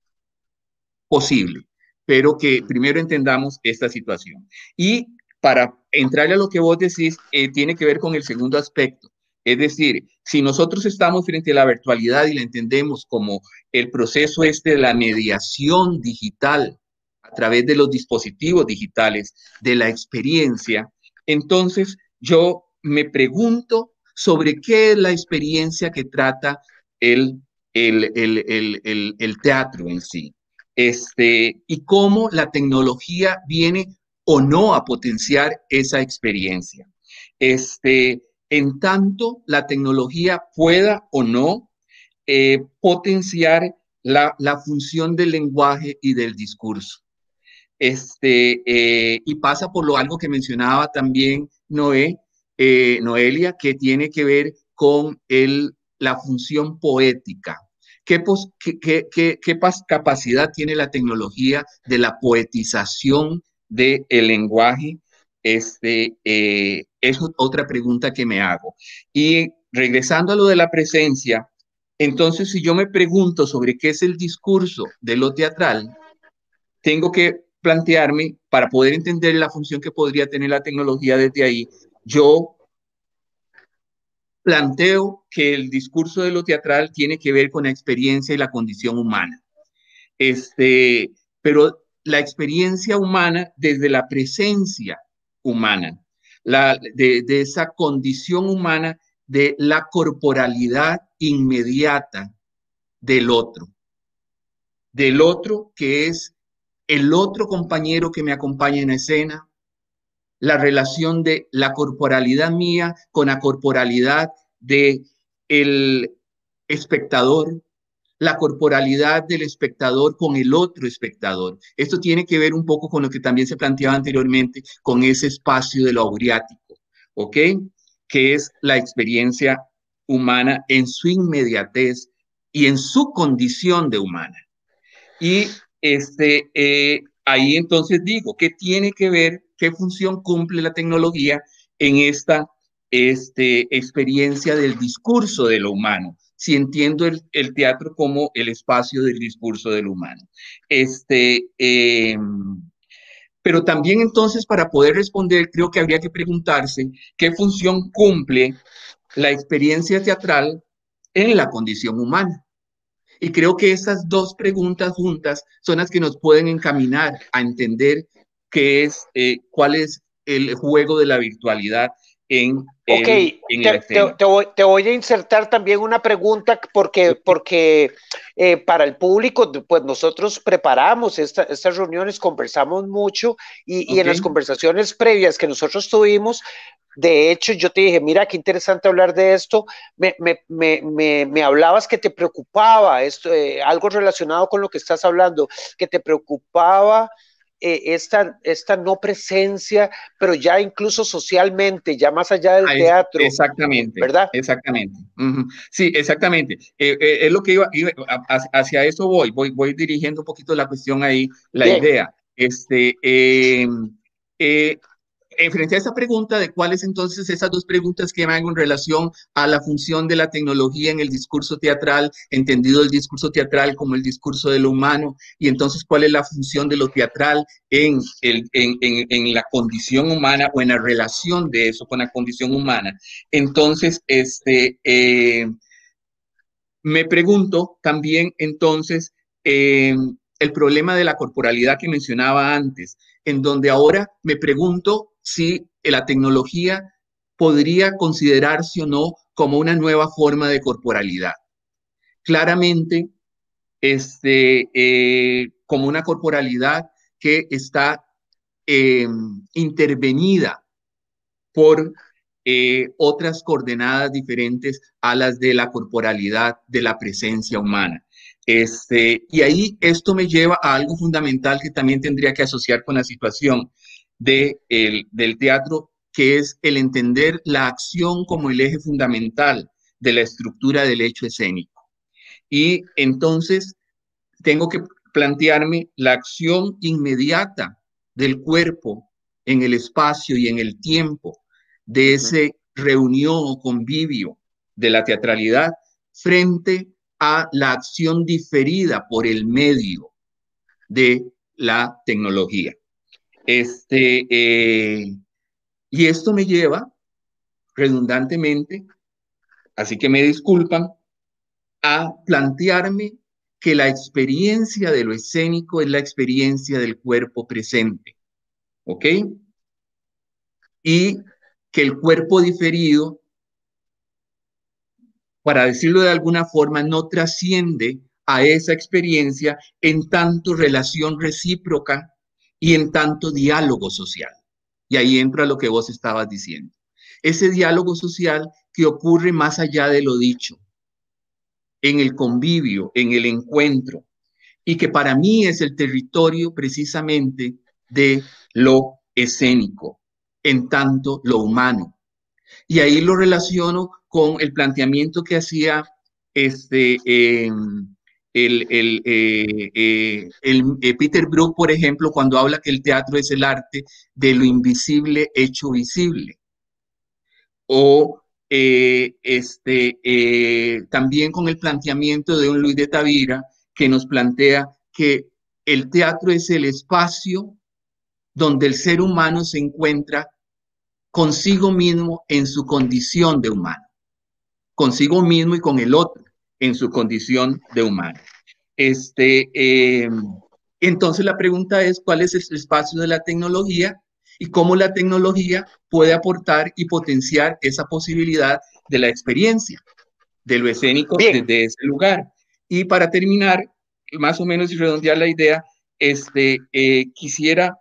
posible, pero que primero entendamos esta situación. Y para entrarle a lo que vos decís, tiene que ver con el segundo aspecto. Es decir, si nosotros estamos frente a la virtualidad y la entendemos como el proceso de la mediación digital a través de los dispositivos digitales, de la experiencia, entonces yo me pregunto sobre qué es la experiencia que trata el teatro en sí. Y cómo la tecnología viene o no a potenciar esa experiencia. En tanto la tecnología pueda o no potenciar la función del lenguaje y del discurso. Y pasa por algo que mencionaba también Noelia, que tiene que ver con la función poética. ¿Qué capacidad tiene la tecnología de la poetización del lenguaje? Es otra pregunta que me hago. Y regresando a lo de la presencia, entonces si yo me pregunto sobre qué es el discurso de lo teatral, tengo que plantearme, para poder entender la función que podría tener la tecnología desde ahí, yo planteo que el discurso de lo teatral tiene que ver con la experiencia y la condición humana. Pero la experiencia humana desde la presencia humana, de esa condición humana de la corporalidad inmediata del otro que es el otro compañero que me acompaña en escena, la relación de la corporalidad mía con la corporalidad del espectador, la corporalidad del espectador con el otro espectador. Esto tiene que ver un poco con lo que también se planteaba anteriormente, con ese espacio de lo auriático, ¿ok? Que es la experiencia humana en su inmediatez y en su condición de humana. Y ahí entonces digo, ¿qué tiene que ver, qué función cumple la tecnología en esta experiencia del discurso de lo humano? Si entiendo el teatro como el espacio del discurso de lo humano. Pero también entonces para poder responder creo que habría que preguntarse qué función cumple la experiencia teatral en la condición humana. Y creo que esas dos preguntas juntas son las que nos pueden encaminar a entender cuál es el juego de la virtualidad en Ok, la escena. te voy a insertar también una pregunta porque para el público, pues nosotros preparamos estas reuniones, conversamos mucho y en las conversaciones previas que nosotros tuvimos, de hecho yo te dije, mira, qué interesante hablar de esto, me hablabas que te preocupaba esto, algo relacionado con lo que estás hablando, que te preocupaba esta no presencia, pero ya incluso socialmente, ya más allá del teatro. Exactamente, ¿Verdad? exactamente. Sí, exactamente. Es lo que iba hacia eso voy dirigiendo un poquito la cuestión ahí, la Bien. idea. Frente a esa pregunta de cuáles entonces esas dos preguntas que van en relación a la función de la tecnología en el discurso teatral, entendido el discurso teatral como el discurso de lo humano, y entonces cuál es la función de lo teatral en la condición humana o en la relación de eso con la condición humana. Entonces, me pregunto también entonces el problema de la corporalidad que mencionaba antes, en donde ahora me pregunto si la tecnología podría considerarse o no como una nueva forma de corporalidad. Claramente, como una corporalidad que está intervenida por otras coordenadas diferentes a las de la corporalidad, de la presencia humana. Y ahí esto me lleva a algo fundamental que también tendría que asociar con la situación del teatro, que es el entender la acción como el eje fundamental de la estructura del hecho escénico. Y entonces tengo que plantearme la acción inmediata del cuerpo en el espacio y en el tiempo de ese reunión o convivio de la teatralidad frente a la acción diferida por el medio de la tecnología. Y esto me lleva redundantemente, así que me disculpan, a plantearme que la experiencia de lo escénico es la experiencia del cuerpo presente, ¿ok? Y que el cuerpo diferido, para decirlo de alguna forma, no trasciende a esa experiencia en tanto relación recíproca y en tanto diálogo social. Y ahí entra lo que vos estabas diciendo. Ese diálogo social que ocurre más allá de lo dicho, en el convivio, en el encuentro, y que para mí es el territorio precisamente de lo escénico, en tanto lo humano. Y ahí lo relaciono con el planteamiento que hacía Peter Brook, por ejemplo, cuando habla que el teatro es el arte de lo invisible hecho visible. O también con el planteamiento de un Luis de Tavira que nos plantea que el teatro es el espacio donde el ser humano se encuentra consigo mismo en su condición de humano, consigo mismo y con el otro en su condición de humano. Entonces la pregunta es, ¿cuál es el espacio de la tecnología y cómo la tecnología puede aportar y potenciar esa posibilidad de la experiencia, de lo escénico desde ese lugar? Y para terminar, más o menos y redondear la idea, quisiera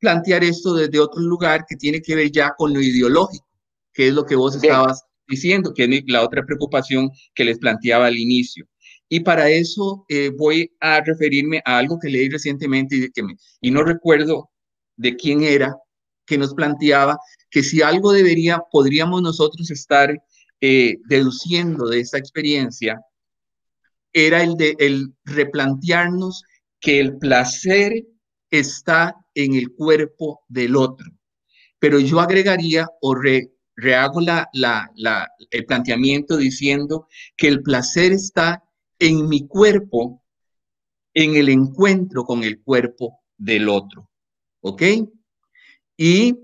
plantear esto desde otro lugar que tiene que ver ya con lo ideológico, que es lo que vos estabas diciendo, que es la otra preocupación que les planteaba al inicio. Y para eso voy a referirme a algo que leí recientemente y no recuerdo de quién era, que nos planteaba que si algo podríamos nosotros estar deduciendo de esta experiencia, era el replantearnos que el placer está en el cuerpo del otro. Pero yo agregaría o rehago el planteamiento diciendo que el placer está en mi cuerpo, en el encuentro con el cuerpo del otro. ¿Ok? Y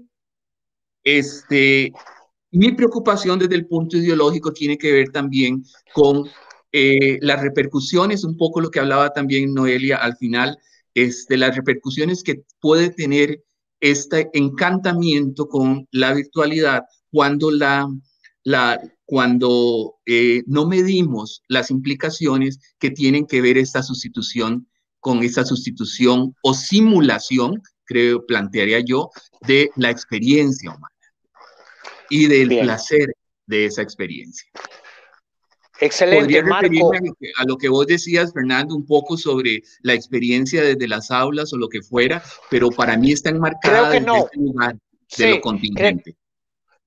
mi preocupación desde el punto ideológico tiene que ver también con las repercusiones, un poco lo que hablaba también Noelia al final, las repercusiones que puede tener este encantamiento con la virtualidad cuando no medimos las implicaciones que tienen que ver esta sustitución con esa sustitución o simulación, creo, plantearía yo, de la experiencia humana y del placer de esa experiencia. Excelente, Podría Marco. referirme a lo que vos decías, Fernando, un poco sobre la experiencia desde las aulas o lo que fuera, pero para mí está enmarcada desde este lugar de lo contingente.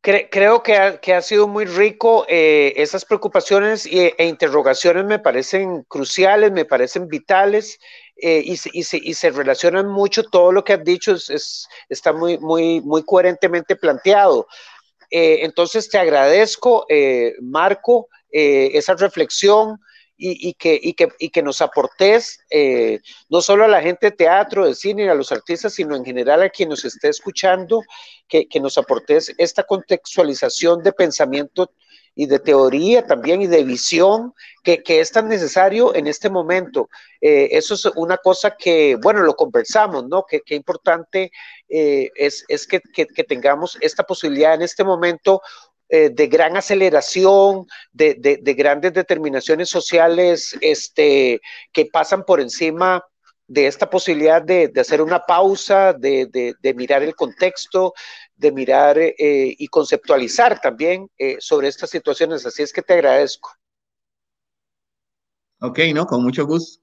Creo que ha sido muy rico. Esas preocupaciones e interrogaciones me parecen cruciales, me parecen vitales, y se relacionan mucho. Todo lo que has dicho está muy coherentemente planteado. Entonces te agradezco, Marco, esa reflexión y que nos aportes, no solo a la gente de teatro, de cine, a los artistas, sino en general a quien nos esté escuchando, que nos aportes esta contextualización de pensamiento y de teoría también y de visión que es tan necesario en este momento. Eso es una cosa que, bueno, lo conversamos, ¿no? Que importante es que tengamos esta posibilidad en este momento de gran aceleración, de grandes determinaciones sociales que pasan por encima de esta posibilidad de hacer una pausa, de mirar el contexto, de mirar y conceptualizar también sobre estas situaciones. Así es que te agradezco. Ok, no, con mucho gusto.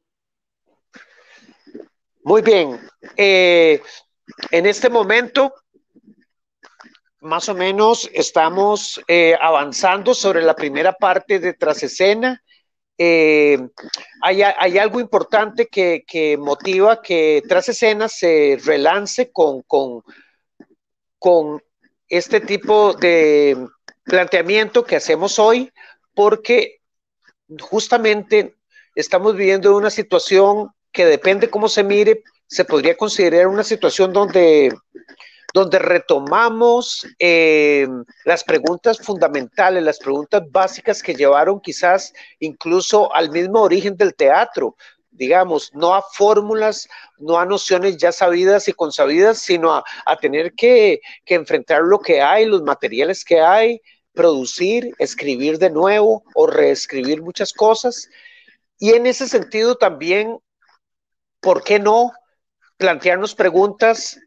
Muy bien. En este momento, más o menos, estamos avanzando sobre la primera parte de Trasescena. Hay algo importante que motiva que Trasescena se relance con este tipo de planteamiento que hacemos hoy, porque justamente estamos viviendo una situación que depende cómo se mire, se podría considerar una situación donde retomamos las preguntas fundamentales, las preguntas básicas que llevaron quizás incluso al mismo origen del teatro, digamos, no a fórmulas, no a nociones ya sabidas y consabidas, sino a tener que enfrentar lo que hay, los materiales que hay, producir, escribir de nuevo o reescribir muchas cosas. Y en ese sentido también, ¿por qué no plantearnos preguntas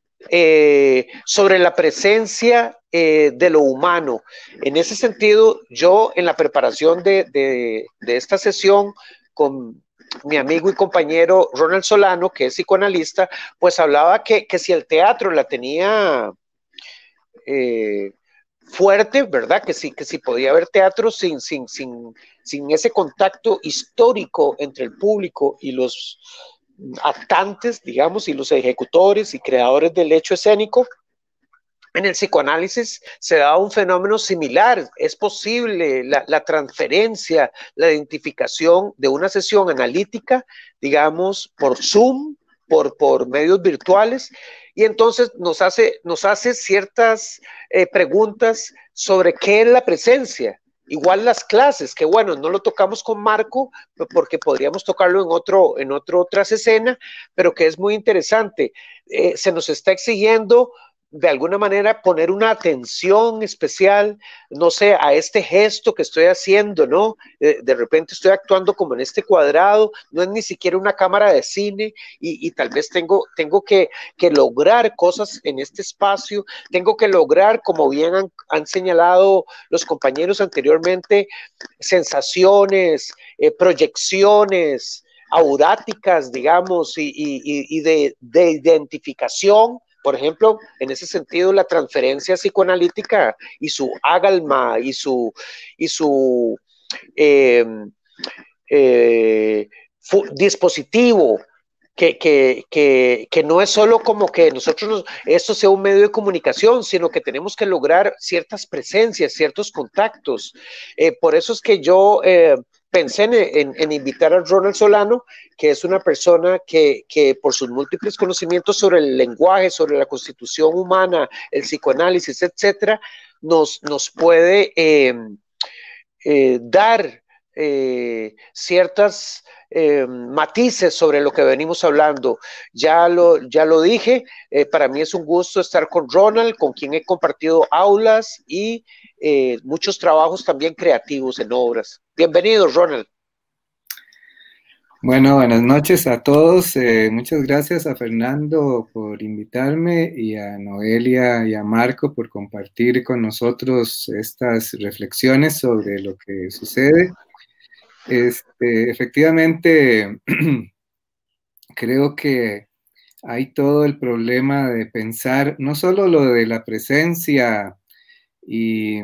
sobre la presencia de lo humano? En ese sentido, yo en la preparación de esta sesión con mi amigo y compañero Ronald Solano, que es psicoanalista, pues hablaba que si el teatro la tenía fuerte, ¿verdad? Que sí podía haber teatro sin ese contacto histórico entre el público y los actantes, digamos, y los ejecutores y creadores del hecho escénico. En el psicoanálisis se da un fenómeno similar. Es posible la transferencia, la identificación de una sesión analítica, digamos, por Zoom, por medios virtuales, y entonces nos hace ciertas preguntas sobre qué es la presencia. Igual las clases, que bueno, no lo tocamos con Marco porque podríamos tocarlo en otra escena, pero que es muy interesante. Se nos está exigiendo de alguna manera poner una atención especial, no sé, a este gesto que estoy haciendo, ¿no? De repente estoy actuando como en este cuadrado, no es ni siquiera una cámara de cine y tal vez tengo que lograr cosas en este espacio, tengo que lograr, como bien han señalado los compañeros anteriormente, sensaciones, proyecciones auráticas, digamos, y de identificación. Por ejemplo, en ese sentido, la transferencia psicoanalítica y su agalma y su dispositivo que no es solo como que esto sea un medio de comunicación, sino que tenemos que lograr ciertas presencias, ciertos contactos. Por eso es que yo pensé en invitar a Ronald Solano, que es una persona que por sus múltiples conocimientos sobre el lenguaje, sobre la constitución humana, el psicoanálisis, etcétera, nos puede dar ciertas matices sobre lo que venimos hablando. Ya lo dije, para mí es un gusto estar con Ronald, con quien he compartido aulas y muchos trabajos también creativos en obras. Bienvenido, Ronald. Bueno, buenas noches a todos. Muchas gracias a Fernando por invitarme y a Noelia y a Marco por compartir con nosotros estas reflexiones sobre lo que sucede. Efectivamente, creo que hay todo el problema de pensar, no solo lo de la presencia y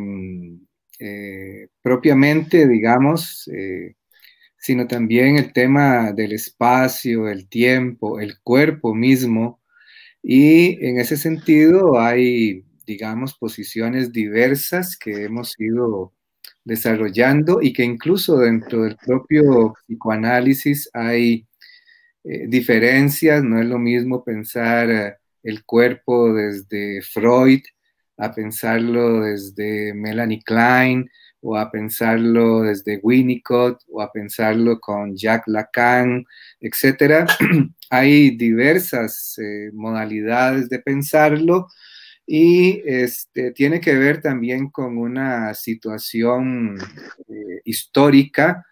propiamente, digamos, sino también el tema del espacio, el tiempo, el cuerpo mismo. Y en ese sentido hay, digamos, posiciones diversas que hemos ido desarrollando y que incluso dentro del propio psicoanálisis hay diferencias. No es lo mismo pensar el cuerpo desde Freud a pensarlo desde Melanie Klein, o a pensarlo desde Winnicott, o a pensarlo con Jacques Lacan, etc. Hay diversas modalidades de pensarlo y tiene que ver también con una situación histórica.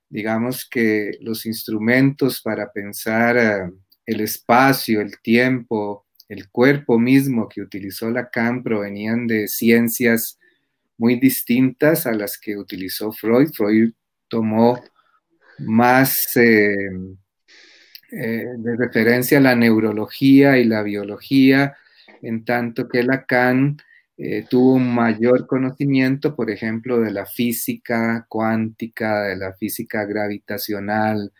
Digamos que los instrumentos para pensar el espacio, el tiempo, el cuerpo mismo que utilizó Lacan provenían de ciencias muy distintas a las que utilizó Freud. Freud tomó más de referencia a la neurología y la biología, en tanto que Lacan tuvo un mayor conocimiento, por ejemplo, de la física cuántica, de la física gravitacional,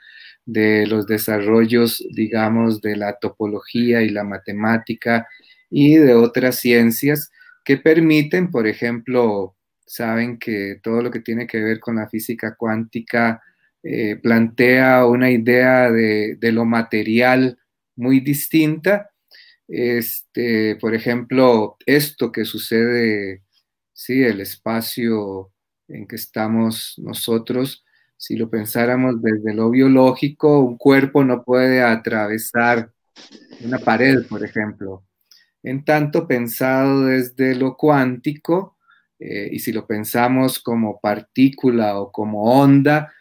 de los desarrollos, digamos, de la topología y la matemática y de otras ciencias que permiten, por ejemplo, saben que todo lo que tiene que ver con la física cuántica plantea una idea de lo material muy distinta. Por ejemplo, esto que sucede, sí, el espacio en que estamos nosotros, si lo pensáramos desde lo biológico, un cuerpo no puede atravesar una pared, por ejemplo. En tanto, pensado desde lo cuántico, y si lo pensamos como partícula o como onda,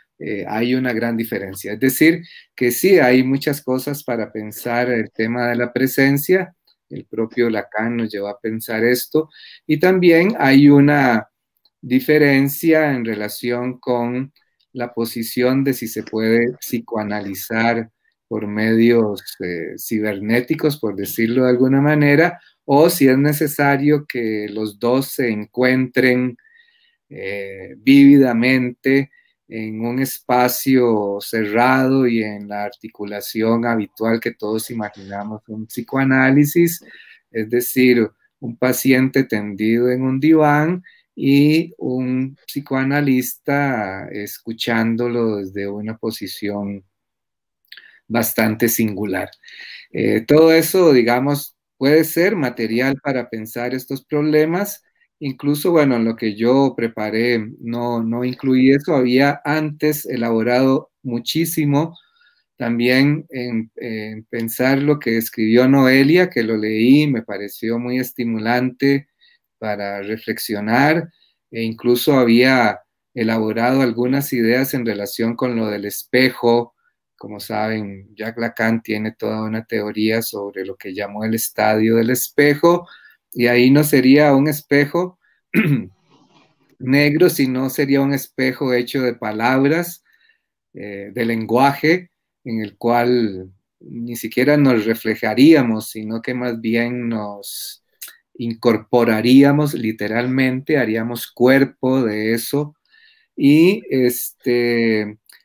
hay una gran diferencia. Es decir, que sí, hay muchas cosas para pensar el tema de la presencia. El propio Lacan nos llevó a pensar esto. Y también hay una diferencia en relación con la posición de si se puede psicoanalizar por medios cibernéticos, por decirlo de alguna manera, o si es necesario que los dos se encuentren vívidamente en un espacio cerrado y en la articulación habitual que todos imaginamos un psicoanálisis, es decir, un paciente tendido en un diván y un psicoanalista escuchándolo desde una posición bastante singular. Todo eso, digamos, puede ser material para pensar estos problemas. Incluso, bueno, en lo que yo preparé no incluí eso. Había antes elaborado muchísimo también en pensar lo que escribió Noelia, que lo leí, me pareció muy estimulante para reflexionar, e incluso había elaborado algunas ideas en relación con lo del espejo. Como saben, Jacques Lacan tiene toda una teoría sobre lo que llamó el estadio del espejo, y ahí no sería un espejo negro, sino sería un espejo hecho de palabras, de lenguaje, en el cual ni siquiera nos reflejaríamos, sino que más bien nos incorporaríamos literalmente, haríamos cuerpo de eso. Y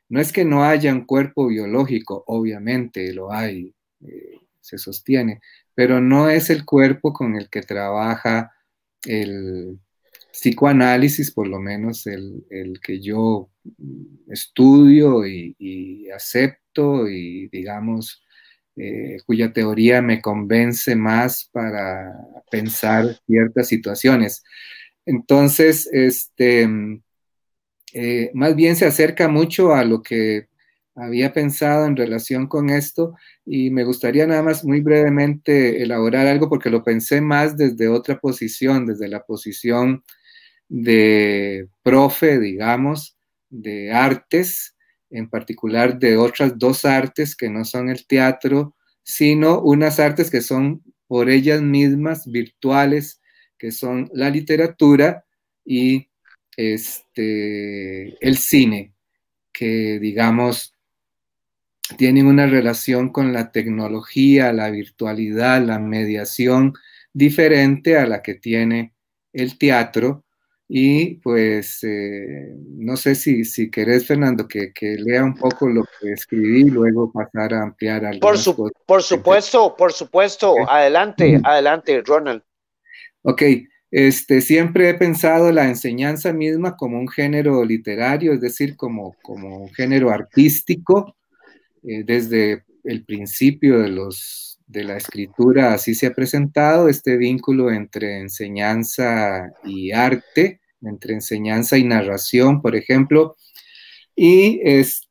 no es que no haya un cuerpo biológico, obviamente lo hay, se sostiene, pero no es el cuerpo con el que trabaja el psicoanálisis, por lo menos el que yo estudio y acepto y digamos, cuya teoría me convence más para pensar ciertas situaciones. Entonces, más bien se acerca mucho a lo que había pensado en relación con esto y me gustaría nada más muy brevemente elaborar algo porque lo pensé más desde otra posición, desde la posición de profe, digamos, de artes, en particular de otras dos artes que no son el teatro, sino unas artes que son por ellas mismas virtuales, que son la literatura y el cine, que digamos tienen una relación con la tecnología, la virtualidad, la mediación diferente a la que tiene el teatro. Y pues no sé si querés, Fernando, que lea un poco lo que escribí y luego pasar a ampliar algunas cosas. Por supuesto. Adelante, adelante, Ronald. Ok, siempre he pensado la enseñanza misma como un género literario, es decir, como un género artístico. Desde el principio de la escritura así se ha presentado este vínculo entre enseñanza y arte, entre enseñanza y narración, por ejemplo, y es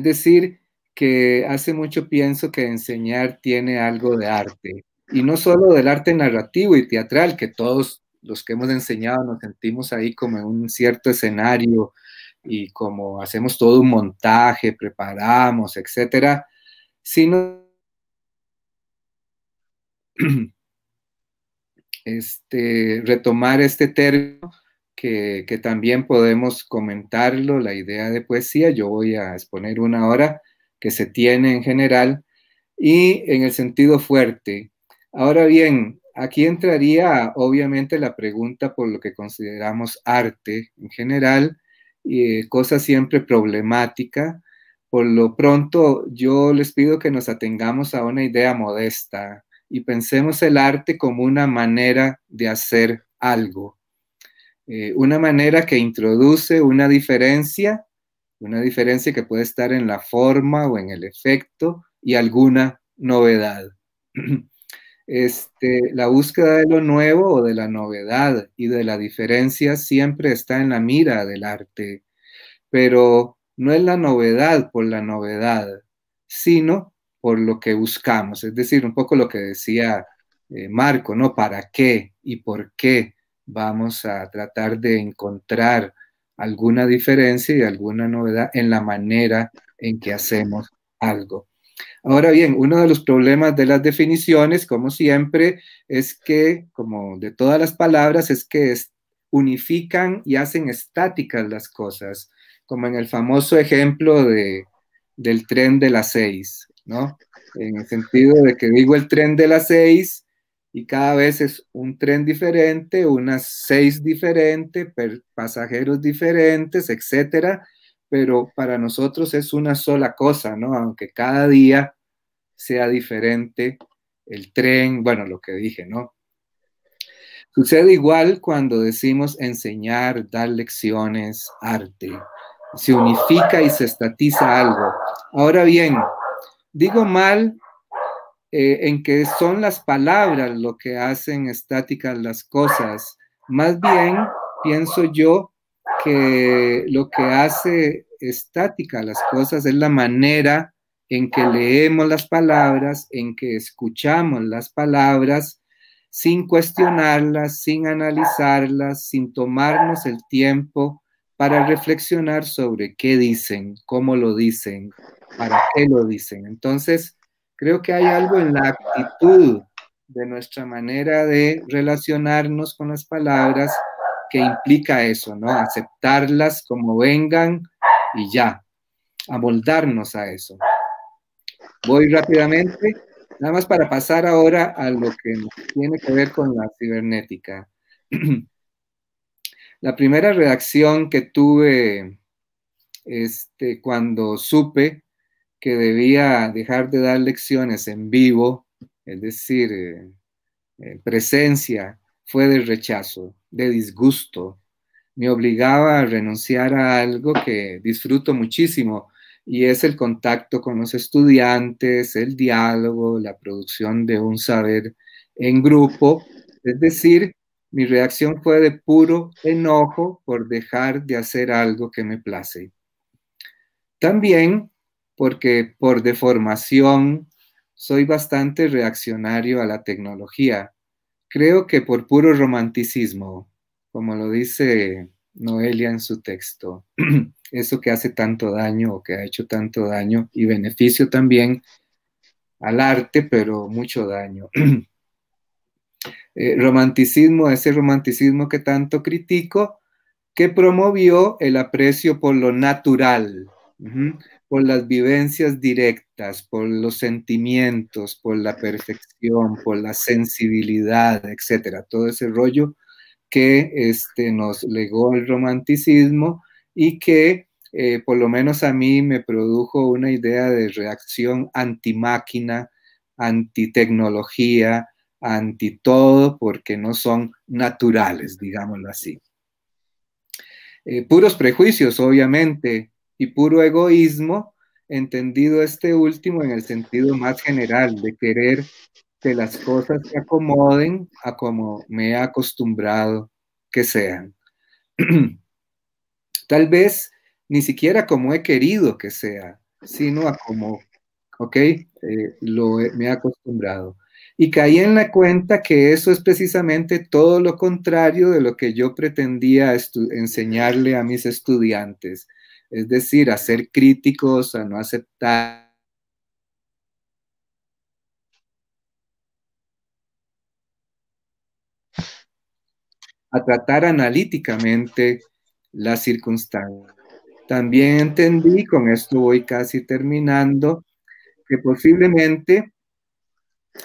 decir, que hace mucho pienso que enseñar tiene algo de arte, y no solo del arte narrativo y teatral, que todos los que hemos enseñado nos sentimos ahí como en un cierto escenario y como hacemos todo un montaje, preparamos, etcétera, sino retomar este término que también podemos comentarlo, la idea de poesía. Yo voy a exponer una ahora que se tiene en general y en el sentido fuerte. Ahora bien, aquí entraría obviamente la pregunta por lo que consideramos arte en general, cosa siempre problemática. Por lo pronto, yo les pido que nos atengamos a una idea modesta y pensemos el arte como una manera de hacer algo, una manera que introduce una diferencia que puede estar en la forma o en el efecto y alguna novedad. La búsqueda de lo nuevo o de la novedad y de la diferencia siempre está en la mira del arte, pero no es la novedad por la novedad, sino por lo que buscamos. Es decir, un poco lo que decía Marco, ¿no? ¿Para qué y por qué vamos a tratar de encontrar alguna diferencia y alguna novedad en la manera en que hacemos algo? Ahora bien, uno de los problemas de las definiciones, como siempre, es que, como de todas las palabras, es que unifican y hacen estáticas las cosas, como en el famoso ejemplo del tren de las 6, ¿no? En el sentido de que digo el tren de las 6 y cada vez es un tren diferente, unas 6 diferentes, pasajeros diferentes, etcétera, pero para nosotros es una sola cosa, ¿no? Aunque cada día sea diferente el tren, bueno, lo que dije, ¿no? Sucede igual cuando decimos enseñar, dar lecciones, arte. Se unifica y se estatiza algo. Ahora bien, digo mal en que son las palabras lo que hacen estáticas las cosas. Más bien, pienso yo que lo que hace estática las cosas es la manera en que leemos las palabras, en que escuchamos las palabras, sin cuestionarlas, sin analizarlas, sin tomarnos el tiempo para reflexionar sobre qué dicen, cómo lo dicen, para qué lo dicen. Entonces, creo que hay algo en la actitud de nuestra manera de relacionarnos con las palabras que implica eso, ¿no? Aceptarlas como vengan y ya, amoldarnos a eso. Voy rápidamente, nada más para pasar ahora a lo que tiene que ver con la cibernética. La primera reacción que tuve cuando supe que debía dejar de dar lecciones en vivo, es decir, presencia, fue de rechazo, de disgusto. Me obligaba a renunciar a algo que disfruto muchísimo, y es el contacto con los estudiantes, el diálogo, la producción de un saber en grupo. Es decir, mi reacción fue de puro enojo por dejar de hacer algo que me place. También porque por deformación soy bastante reaccionario a la tecnología. Creo que por puro romanticismo, como lo dice Noelia en su texto, eso que hace tanto daño o que ha hecho tanto daño y beneficio también al arte, pero mucho daño. Romanticismo, ese romanticismo que tanto critico, que promovió el aprecio por lo natural, por las vivencias directas, por los sentimientos, por la perfección, por la sensibilidad, etcétera. Todo ese rollo que nos legó el romanticismo y que por lo menos a mí me produjo una idea de reacción anti-máquina, anti-tecnología, anti todo, porque no son naturales, digámoslo así. Puros prejuicios, obviamente, y puro egoísmo, entendido este último en el sentido más general de querer que las cosas se acomoden a como me he acostumbrado que sean. Tal vez ni siquiera como he querido que sea, sino a como, ok, me he acostumbrado. Y caí en la cuenta que eso es precisamente todo lo contrario de lo que yo pretendía enseñarle a mis estudiantes. Es decir, a ser críticos, a no aceptar. A tratar analíticamente las circunstancias. También entendí, con esto voy casi terminando, que posiblemente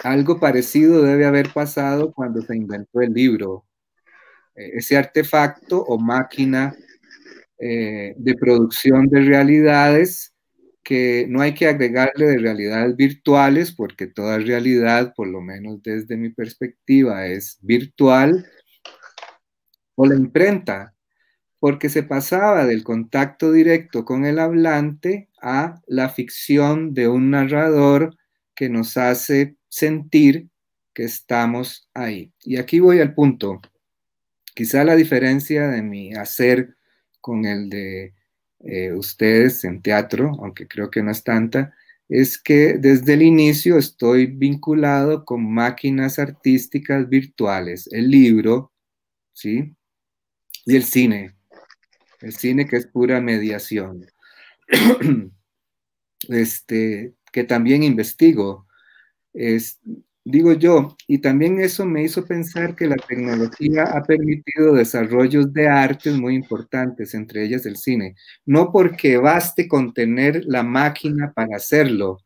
algo parecido debe haber pasado cuando se inventó el libro. Ese artefacto o máquina de producción de realidades que no hay que agregarle de realidades virtuales, porque toda realidad, por lo menos desde mi perspectiva, es virtual, o la imprenta, porque se pasaba del contacto directo con el hablante a la ficción de un narrador que nos hace sentir que estamos ahí. Y aquí voy al punto. Quizá la diferencia de mi hacer con el de ustedes en teatro, aunque creo que no es tanta, es que desde el inicio estoy vinculado con máquinas artísticas virtuales, el libro, ¿sí? Y el cine que es pura mediación, que también investigo, digo yo, y también eso me hizo pensar que la tecnología ha permitido desarrollos de artes muy importantes, entre ellas el cine, no porque baste con tener la máquina para hacerlo,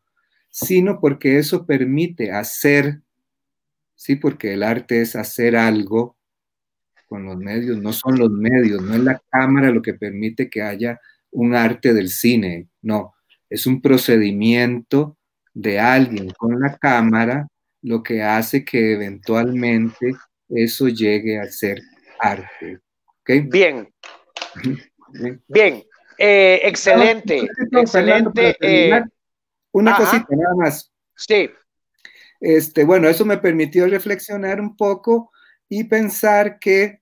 sino porque eso permite hacer, sí, porque el arte es hacer algo con los medios, no son los medios, no es la cámara lo que permite que haya un arte del cine, no, es un procedimiento de alguien con la cámara lo que hace que eventualmente eso llegue a ser arte. ¿Okay? Bien. Bien. Excelente. Excelente. Una cosita nada más. Sí. Bueno, eso me permitió reflexionar un poco y pensar que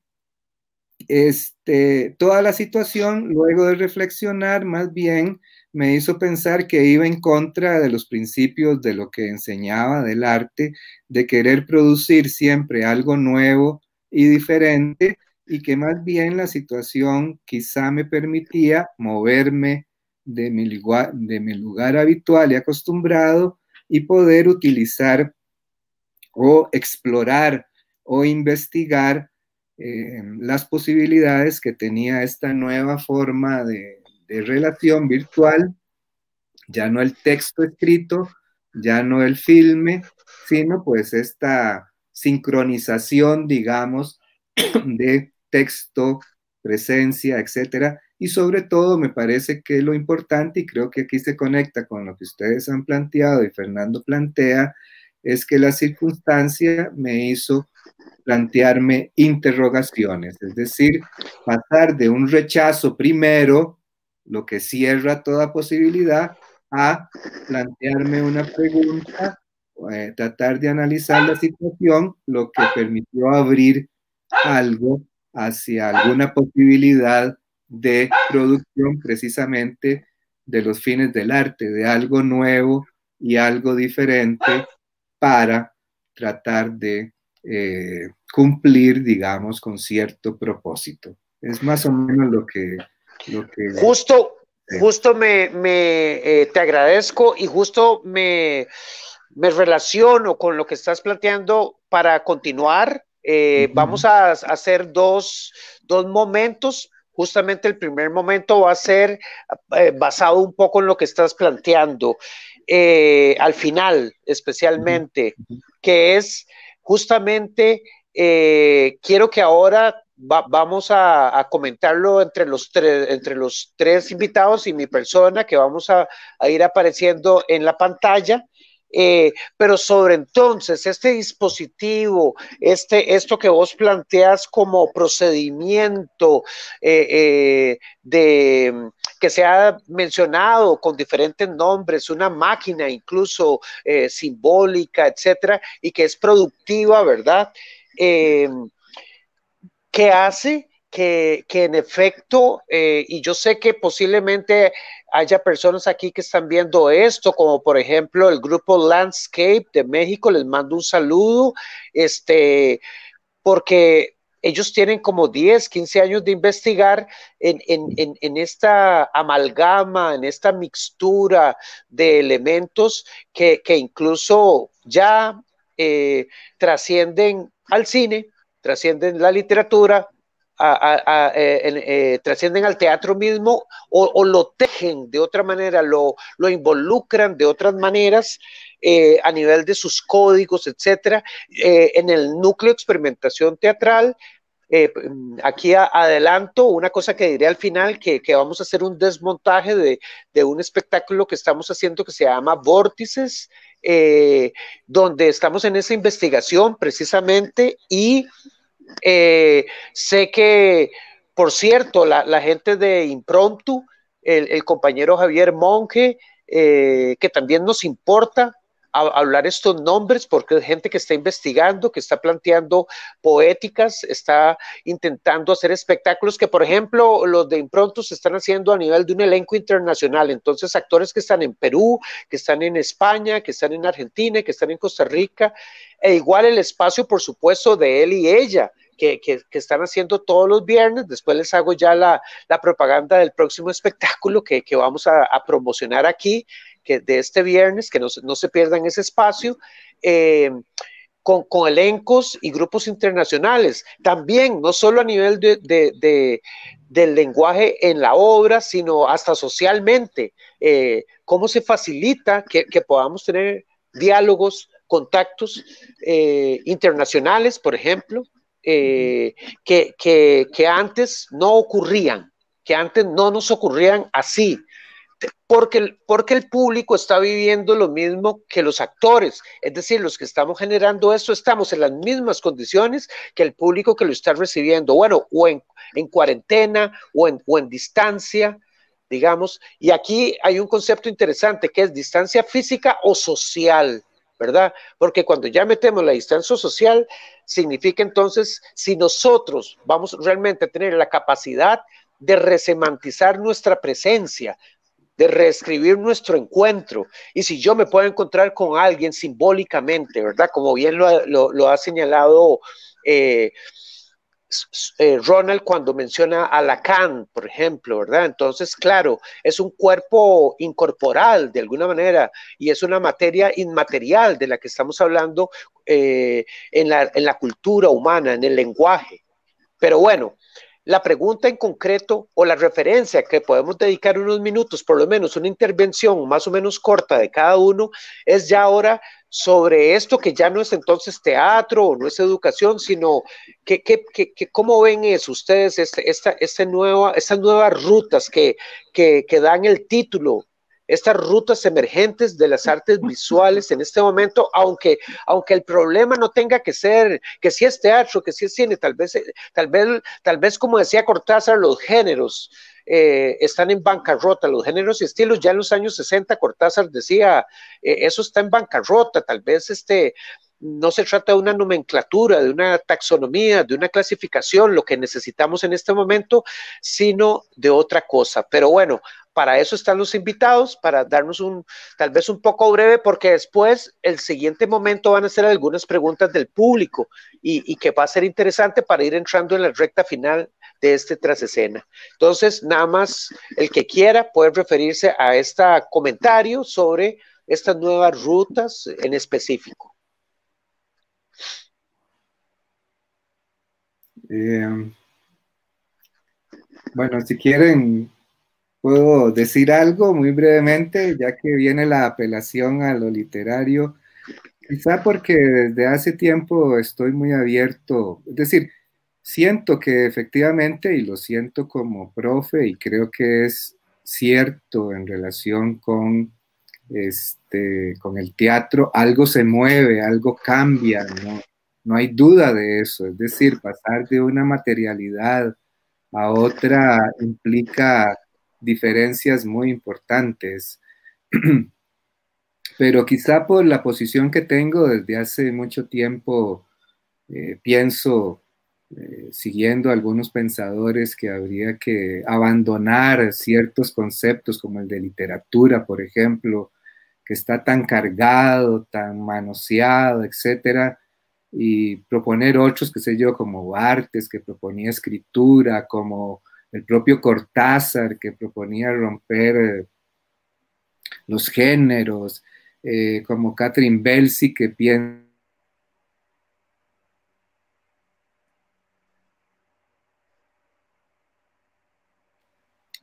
toda la situación, luego de reflexionar, más bien me hizo pensar que iba en contra de los principios de lo que enseñaba del arte, de querer producir siempre algo nuevo y diferente, y que más bien la situación quizá me permitía moverme de mi lugar habitual y acostumbrado y poder utilizar o explorar o investigar las posibilidades que tenía esta nueva forma de relación virtual, ya no el texto escrito, ya no el filme, sino pues esta sincronización, digamos, de texto, presencia, etcétera, y sobre todo me parece que lo importante, y creo que aquí se conecta con lo que ustedes han planteado y Fernando plantea, es que la circunstancia me hizo plantearme interrogaciones, es decir, pasar de un rechazo primero, lo que cierra toda posibilidad, a plantearme una pregunta, tratar de analizar la situación, lo que permitió abrir algo hacia alguna posibilidad de producción precisamente de los fines del arte, de algo nuevo y algo diferente para tratar de cumplir, digamos, con cierto propósito. Es más o menos lo que Justo te agradezco y justo me relaciono con lo que estás planteando para continuar. Vamos a hacer dos momentos. Justamente el primer momento va a ser basado un poco en lo que estás planteando, al final especialmente, que es justamente, quiero que ahora vamos a comentarlo entre los tres invitados y mi persona, que vamos a ir apareciendo en la pantalla. Pero sobre entonces este dispositivo, esto que vos planteas como procedimiento que se ha mencionado con diferentes nombres, una máquina incluso simbólica, etcétera, y que es productiva, ¿verdad? Que hace que en efecto, y yo sé que posiblemente haya personas aquí que están viendo esto, como por ejemplo el grupo Landscape de México, les mando un saludo, porque ellos tienen como 10, 15 años de investigar en esta amalgama, en esta mixtura de elementos que incluso ya trascienden al cine, trascienden la literatura, trascienden al teatro mismo, o lo tejen de otra manera, lo involucran de otras maneras a nivel de sus códigos, etcétera, en el núcleo de experimentación teatral. Aquí adelanto una cosa que diré al final, que vamos a hacer un desmontaje de un espectáculo que estamos haciendo que se llama Vórtices, donde estamos en esa investigación precisamente, y sé que, por cierto, la gente de Impromptu, el compañero Javier Monge, que también nos importa hablar estos nombres, porque es gente que está investigando, que está planteando poéticas, está intentando hacer espectáculos que, por ejemplo, los de Impromptu se están haciendo a nivel de un elenco internacional. Entonces, actores que están en Perú, que están en España, que están en Argentina, que están en Costa Rica, e igual el espacio, por supuesto, de él y ella, que están haciendo todos los viernes. Después les hago ya la propaganda del próximo espectáculo que vamos a promocionar aquí, que de este viernes, que no se pierdan ese espacio, con elencos y grupos internacionales. También, no solo a nivel del lenguaje en la obra, sino hasta socialmente. Cómo se facilita que podamos tener diálogos, contactos internacionales, por ejemplo, que antes no ocurrían, que antes no nos ocurrían así, porque el público está viviendo lo mismo que los actores, es decir, los que estamos generando esto estamos en las mismas condiciones que el público que lo está recibiendo, bueno, o en cuarentena o en distancia, digamos. Y aquí hay un concepto interesante que es distancia física o social, ¿verdad? Porque cuando ya metemos la distancia social, significa entonces, si nosotros vamos realmente a tener la capacidad de resemantizar nuestra presencia, de reescribir nuestro encuentro, y si yo me puedo encontrar con alguien simbólicamente, ¿verdad? Como bien lo ha señalado Ronald cuando menciona a Lacan, por ejemplo, ¿verdad? Entonces, claro, es un cuerpo incorporal de alguna manera y es una materia inmaterial de la que estamos hablando en la cultura humana, en el lenguaje. Pero bueno, la pregunta en concreto o la referencia que podemos dedicar unos minutos, por lo menos una intervención más o menos corta de cada uno, es ya ahora sobre esto que ya no es entonces teatro o no es educación, sino ¿cómo ven eso ustedes, estas nuevas rutas que dan el título, estas rutas emergentes de las artes visuales en este momento, aunque el problema no tenga que ser que si es teatro, que si es cine, tal vez como decía Cortázar, los géneros están en bancarrota, los géneros y estilos. Ya en los años 60 Cortázar decía, eso está en bancarrota, tal vez no se trata de una nomenclatura, de una taxonomía, de una clasificación, lo que necesitamos en este momento, sino de otra cosa. Pero bueno, para eso están los invitados, para darnos tal vez un poco breve, porque después el siguiente momento van a ser algunas preguntas del público y que va a ser interesante para ir entrando en la recta final de este Trasescena. Entonces, nada más el que quiera puede referirse a este comentario sobre estas nuevas rutas en específico. Bueno, si quieren, puedo decir algo muy brevemente, ya que viene la apelación a lo literario, quizá porque desde hace tiempo estoy muy abierto, es decir, siento que efectivamente, y lo siento como profe, y creo que es cierto en relación con el teatro, algo se mueve, algo cambia, no hay duda de eso, es decir, pasar de una materialidad a otra implica diferencias muy importantes. Pero quizá por la posición que tengo desde hace mucho tiempo, pienso, siguiendo algunos pensadores, que habría que abandonar ciertos conceptos como el de literatura, por ejemplo, que está tan cargado, tan manoseado, etcétera, y proponer otros, qué sé yo, como Barthes, que proponía escritura, como el propio Cortázar, que proponía romper los géneros, como Catherine Belsey, que piensa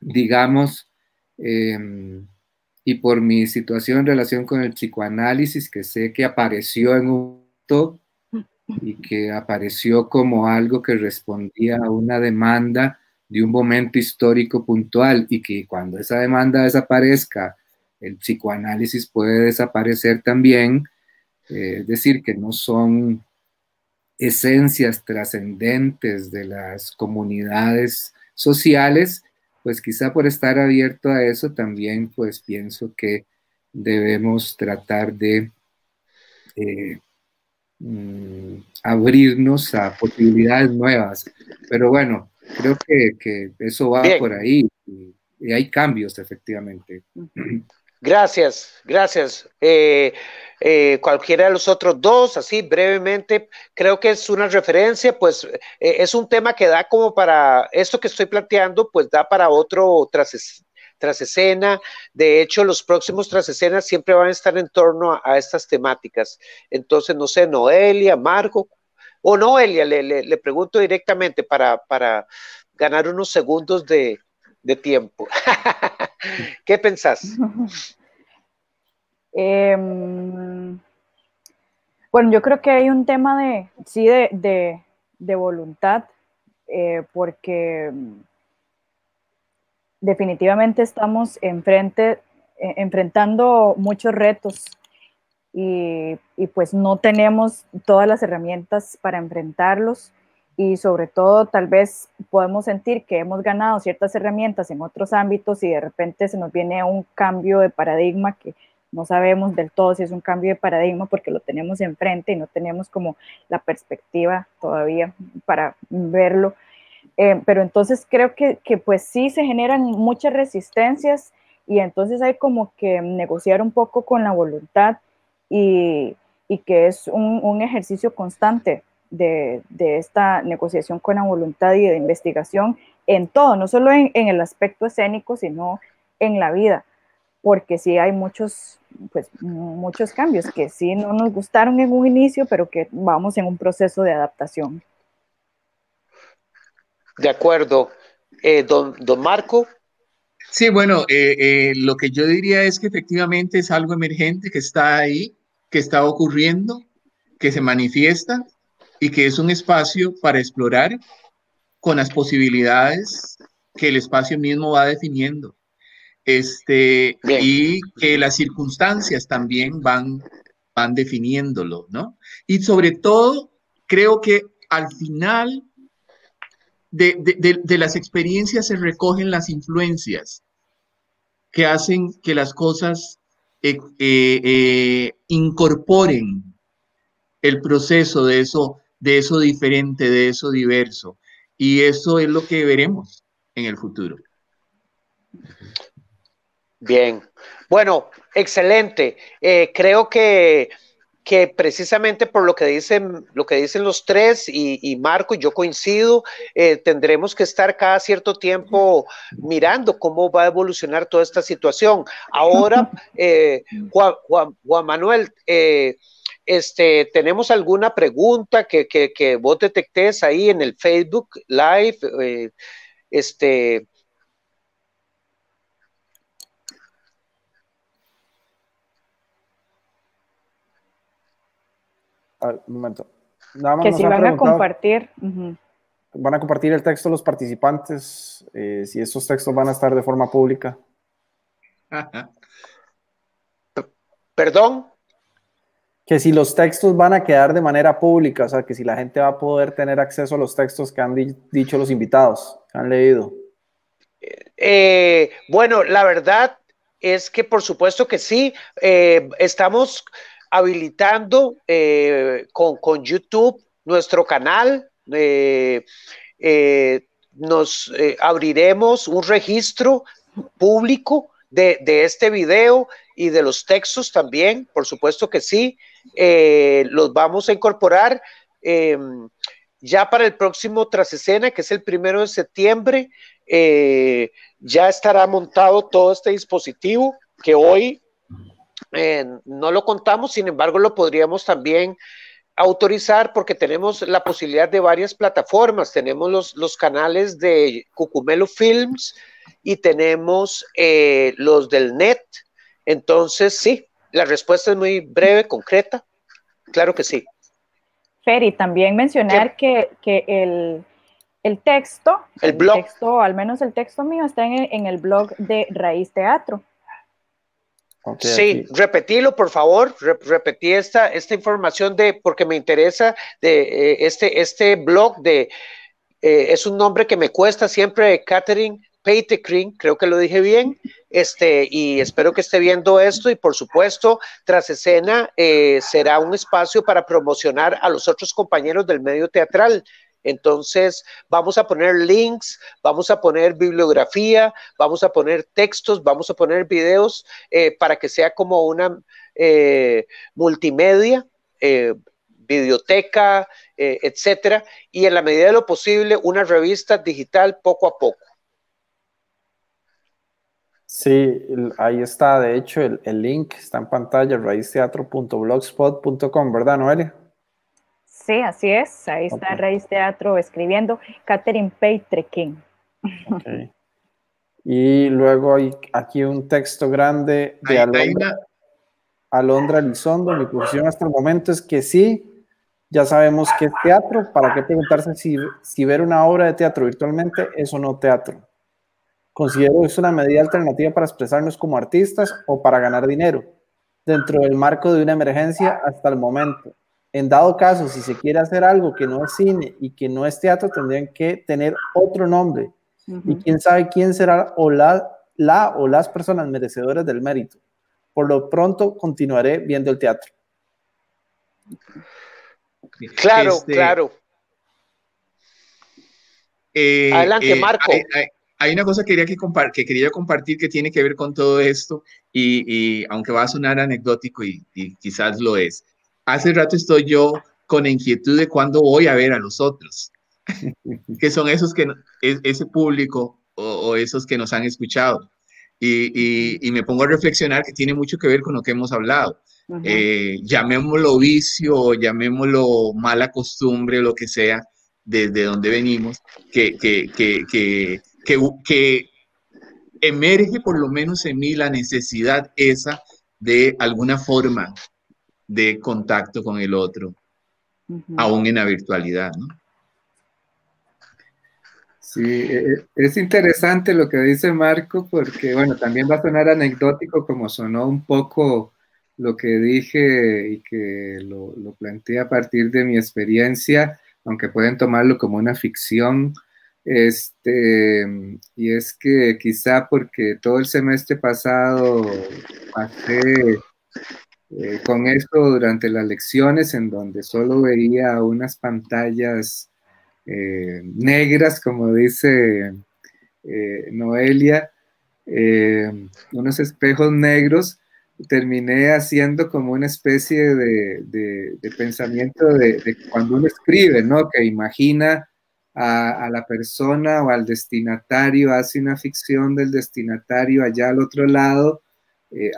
digamos, y por mi situación en relación con el psicoanálisis, que sé que apareció en un momento y que apareció como algo que respondía a una demanda de un momento histórico puntual, y que cuando esa demanda desaparezca, el psicoanálisis puede desaparecer también, es decir, que no son esencias trascendentes de las comunidades sociales, pues quizá por estar abierto a eso también pues pienso que debemos tratar de abrirnos a posibilidades nuevas. Pero bueno, creo que eso va por ahí y hay cambios efectivamente. Gracias. Cualquiera de los otros dos, así brevemente, creo que es una referencia, pues es un tema que da como para esto que estoy planteando, pues da para otro trasescena. De hecho, los próximos trasescenas siempre van a estar en torno a estas temáticas. Entonces, no sé, Noelia, Marco, o Noelia, le pregunto directamente para ganar unos segundos de tiempo. ¿Qué pensás? Bueno, yo creo que hay un tema de voluntad, porque definitivamente estamos enfrentando muchos retos y pues no tenemos todas las herramientas para enfrentarlos, y sobre todo tal vez podemos sentir que hemos ganado ciertas herramientas en otros ámbitos y de repente se nos viene un cambio de paradigma que no sabemos del todo si es un cambio de paradigma porque lo tenemos enfrente y no tenemos como la perspectiva todavía para verlo. Pero entonces creo que pues sí se generan muchas resistencias y entonces hay como que negociar un poco con la voluntad y que es un ejercicio constante de esta negociación con la voluntad y de investigación en todo, no solo en el aspecto escénico, sino en la vida, porque sí hay muchos cambios que sí no nos gustaron en un inicio, pero que vamos en un proceso de adaptación. De acuerdo. Don Marco. Sí, bueno, lo que yo diría es que efectivamente es algo emergente que está ahí que está ocurriendo, que se manifiesta y que es un espacio para explorar con las posibilidades que el espacio mismo va definiendo. Y que las circunstancias también van definiéndolo, ¿no? Y sobre todo, creo que al final de las experiencias se recogen las influencias que hacen que las cosas incorporen el proceso de eso diferente, de eso diverso. Y eso es lo que veremos en el futuro. Bien, bueno, excelente. Creo que precisamente por lo que dicen los tres y Marco, yo coincido, tendremos que estar cada cierto tiempo mirando cómo va a evolucionar toda esta situación. Ahora, Juan Manuel, ¿tenemos alguna pregunta que vos detectes ahí en el Facebook Live? Un momento. Nada más que nos si han van a preguntado, compartir. van a compartir el texto los participantes, si esos textos van a estar de forma pública. ¿Perdón? Que si los textos van a quedar de manera pública, o sea, que si la gente va a poder tener acceso a los textos que han dicho los invitados, que han leído. Bueno, la verdad es que por supuesto que sí, estamos habilitando con YouTube nuestro canal, nos abriremos un registro público de este video y de los textos también, por supuesto que sí, los vamos a incorporar ya para el próximo Trasescena, que es el 1 de septiembre. Ya estará montado todo este dispositivo que hoy no lo contamos, sin embargo lo podríamos también autorizar porque tenemos la posibilidad de varias plataformas. Tenemos los canales de Cucumelo Films y tenemos los del NET. Entonces sí, la respuesta es muy breve, concreta. Claro que sí. Feri, también mencionar que el texto, al menos el texto mío, está en el blog de Raíz Teatro. Okay, sí, aquí. Repetilo, por favor, repetí esta información porque me interesa de este blog es un nombre que me cuesta siempre, Catherine Peitecring, creo que lo dije bien, y espero que esté viendo esto, y por supuesto, Trasescena será un espacio para promocionar a los otros compañeros del medio teatral. Entonces vamos a poner links, vamos a poner bibliografía, vamos a poner textos, vamos a poner videos para que sea como una multimedia, videoteca, etcétera, y en la medida de lo posible una revista digital poco a poco. Sí, ahí está, de hecho el link está en pantalla, raizteatro.blogspot.com, ¿verdad, Noelia? Sí, así es. Ahí está okay. Raíz Teatro escribiendo Catherine Peitrecking. Okay. Y luego hay aquí un texto grande de Alondra Elizondo. Mi posición hasta el momento es que sí, ya sabemos que es teatro. ¿Para qué preguntarse si ver una obra de teatro virtualmente es o no teatro? Considero que es una medida alternativa para expresarnos como artistas o para ganar dinero, dentro del marco de una emergencia hasta el momento. En dado caso, si se quiere hacer algo que no es cine y que no es teatro, tendrían que tener otro nombre. Y quién sabe quién será o las personas merecedoras del mérito. Por lo pronto, continuaré viendo el teatro. Claro, claro. Adelante, Marco. Hay una cosa que quería compartir que tiene que ver con todo esto y aunque va a sonar anecdótico y quizás lo es. Hace rato estoy yo con inquietud de cuándo voy a ver a los otros, que son esos ese público o esos que nos han escuchado. Y me pongo a reflexionar que tiene mucho que ver con lo que hemos hablado. Llamémoslo vicio, llamémoslo mala costumbre, lo que sea, desde donde venimos, que emerge por lo menos en mí la necesidad esa de alguna forma de contacto con el otro, aún en la virtualidad, ¿no? Sí, es interesante lo que dice Marco, porque, bueno, también va a sonar anecdótico como sonó un poco lo que dije y que lo planteé a partir de mi experiencia, aunque pueden tomarlo como una ficción. Y es que quizá porque todo el semestre pasado pasé con esto durante las lecciones, en donde solo veía unas pantallas negras, como dice Noelia, unos espejos negros, terminé haciendo como una especie de pensamiento de cuando uno escribe, ¿no? Que imagina a la persona o al destinatario, hace una ficción del destinatario allá al otro lado,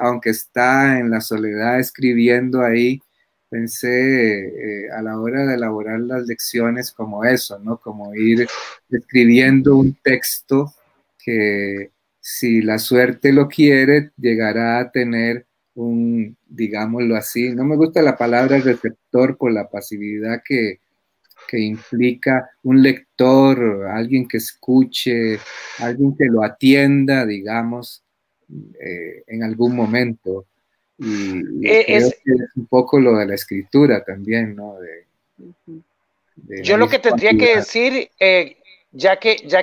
aunque está en la soledad escribiendo ahí. Pensé a la hora de elaborar las lecciones como eso, ¿no? Como ir escribiendo un texto que, si la suerte lo quiere, llegará a tener un, digámoslo así, no me gusta la palabra receptor por la pasividad que implica un lector, alguien que escuche, alguien que lo atienda, digamos, en algún momento. Y creo que es un poco lo de la escritura también, ¿no? De Yo la lo que tendría que virtualidad. decir, ya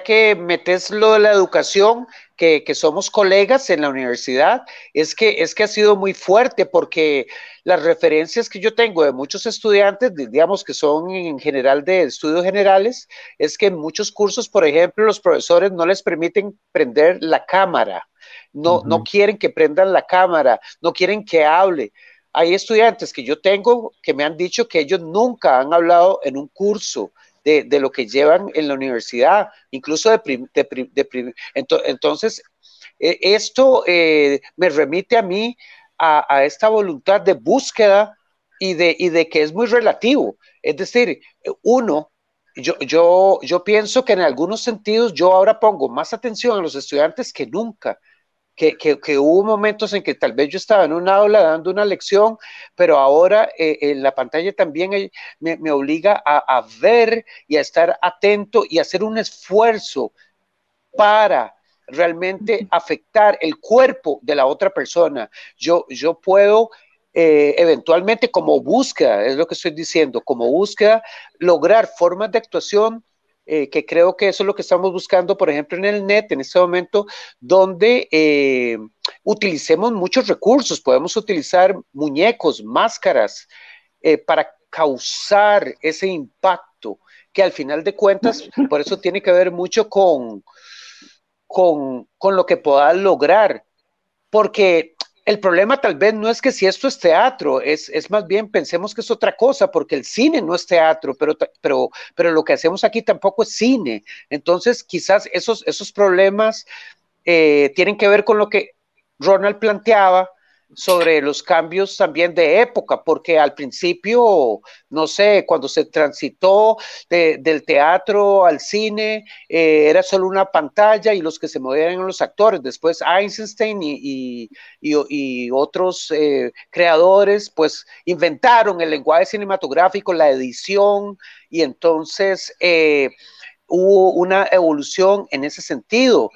que metes lo de la educación, que somos colegas en la universidad, es que ha sido muy fuerte, porque las referencias que yo tengo de muchos estudiantes, digamos que son en general de estudios generales, es que en muchos cursos, por ejemplo, los profesores no les permiten prender la cámara, no quieren que prendan la cámara, no quieren que hable. Hay estudiantes que yo tengo que me han dicho que ellos nunca han hablado en un curso de lo que llevan en la universidad, incluso entonces, esto me remite a mí a esta voluntad de búsqueda y de que es muy relativo. Es decir, uno, yo pienso que en algunos sentidos yo ahora pongo más atención a los estudiantes que nunca. Que hubo momentos en que tal vez yo estaba en un aula dando una lección, pero ahora en la pantalla también me obliga a ver y a estar atento y a hacer un esfuerzo para realmente afectar el cuerpo de la otra persona. Yo puedo eventualmente, como búsqueda, es lo que estoy diciendo, como búsqueda, lograr formas de actuación que creo que eso es lo que estamos buscando, por ejemplo, en el net, en este momento, donde utilicemos muchos recursos. Podemos utilizar muñecos, máscaras, para causar ese impacto, que al final de cuentas, por eso tiene que ver mucho con lo que puedas lograr. Porque el problema tal vez no es que si esto es teatro, es más bien pensemos que es otra cosa, porque el cine no es teatro, pero lo que hacemos aquí tampoco es cine. Entonces, quizás esos problemas tienen que ver con lo que Ronald planteaba sobre los cambios también de época, porque al principio, no sé, cuando se transitó del teatro al cine, era solo una pantalla y los que se movían eran los actores. Después Eisenstein y otros creadores, pues inventaron el lenguaje cinematográfico, la edición, y entonces hubo una evolución en ese sentido.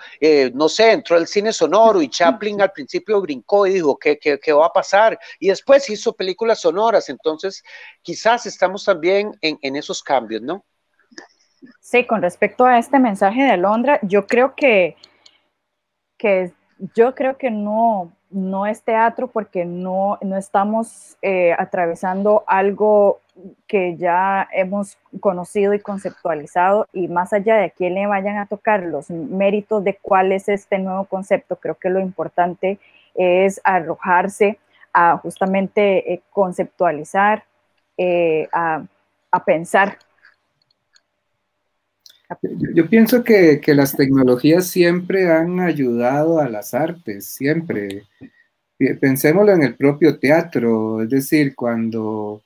No sé, entró el cine sonoro y Chaplin al principio brincó y dijo, ¿qué va a pasar? Y después hizo películas sonoras. Entonces, quizás estamos también en esos cambios, ¿no? Sí, con respecto a este mensaje de Alondra, yo creo que no es teatro, porque no estamos atravesando algo que ya hemos conocido y conceptualizado, y más allá de a quién le vayan a tocar los méritos de cuál es este nuevo concepto, creo que lo importante es arrojarse a justamente conceptualizar, a pensar. Yo pienso que las tecnologías siempre han ayudado a las artes, siempre. Pensémoslo en el propio teatro, es decir, cuando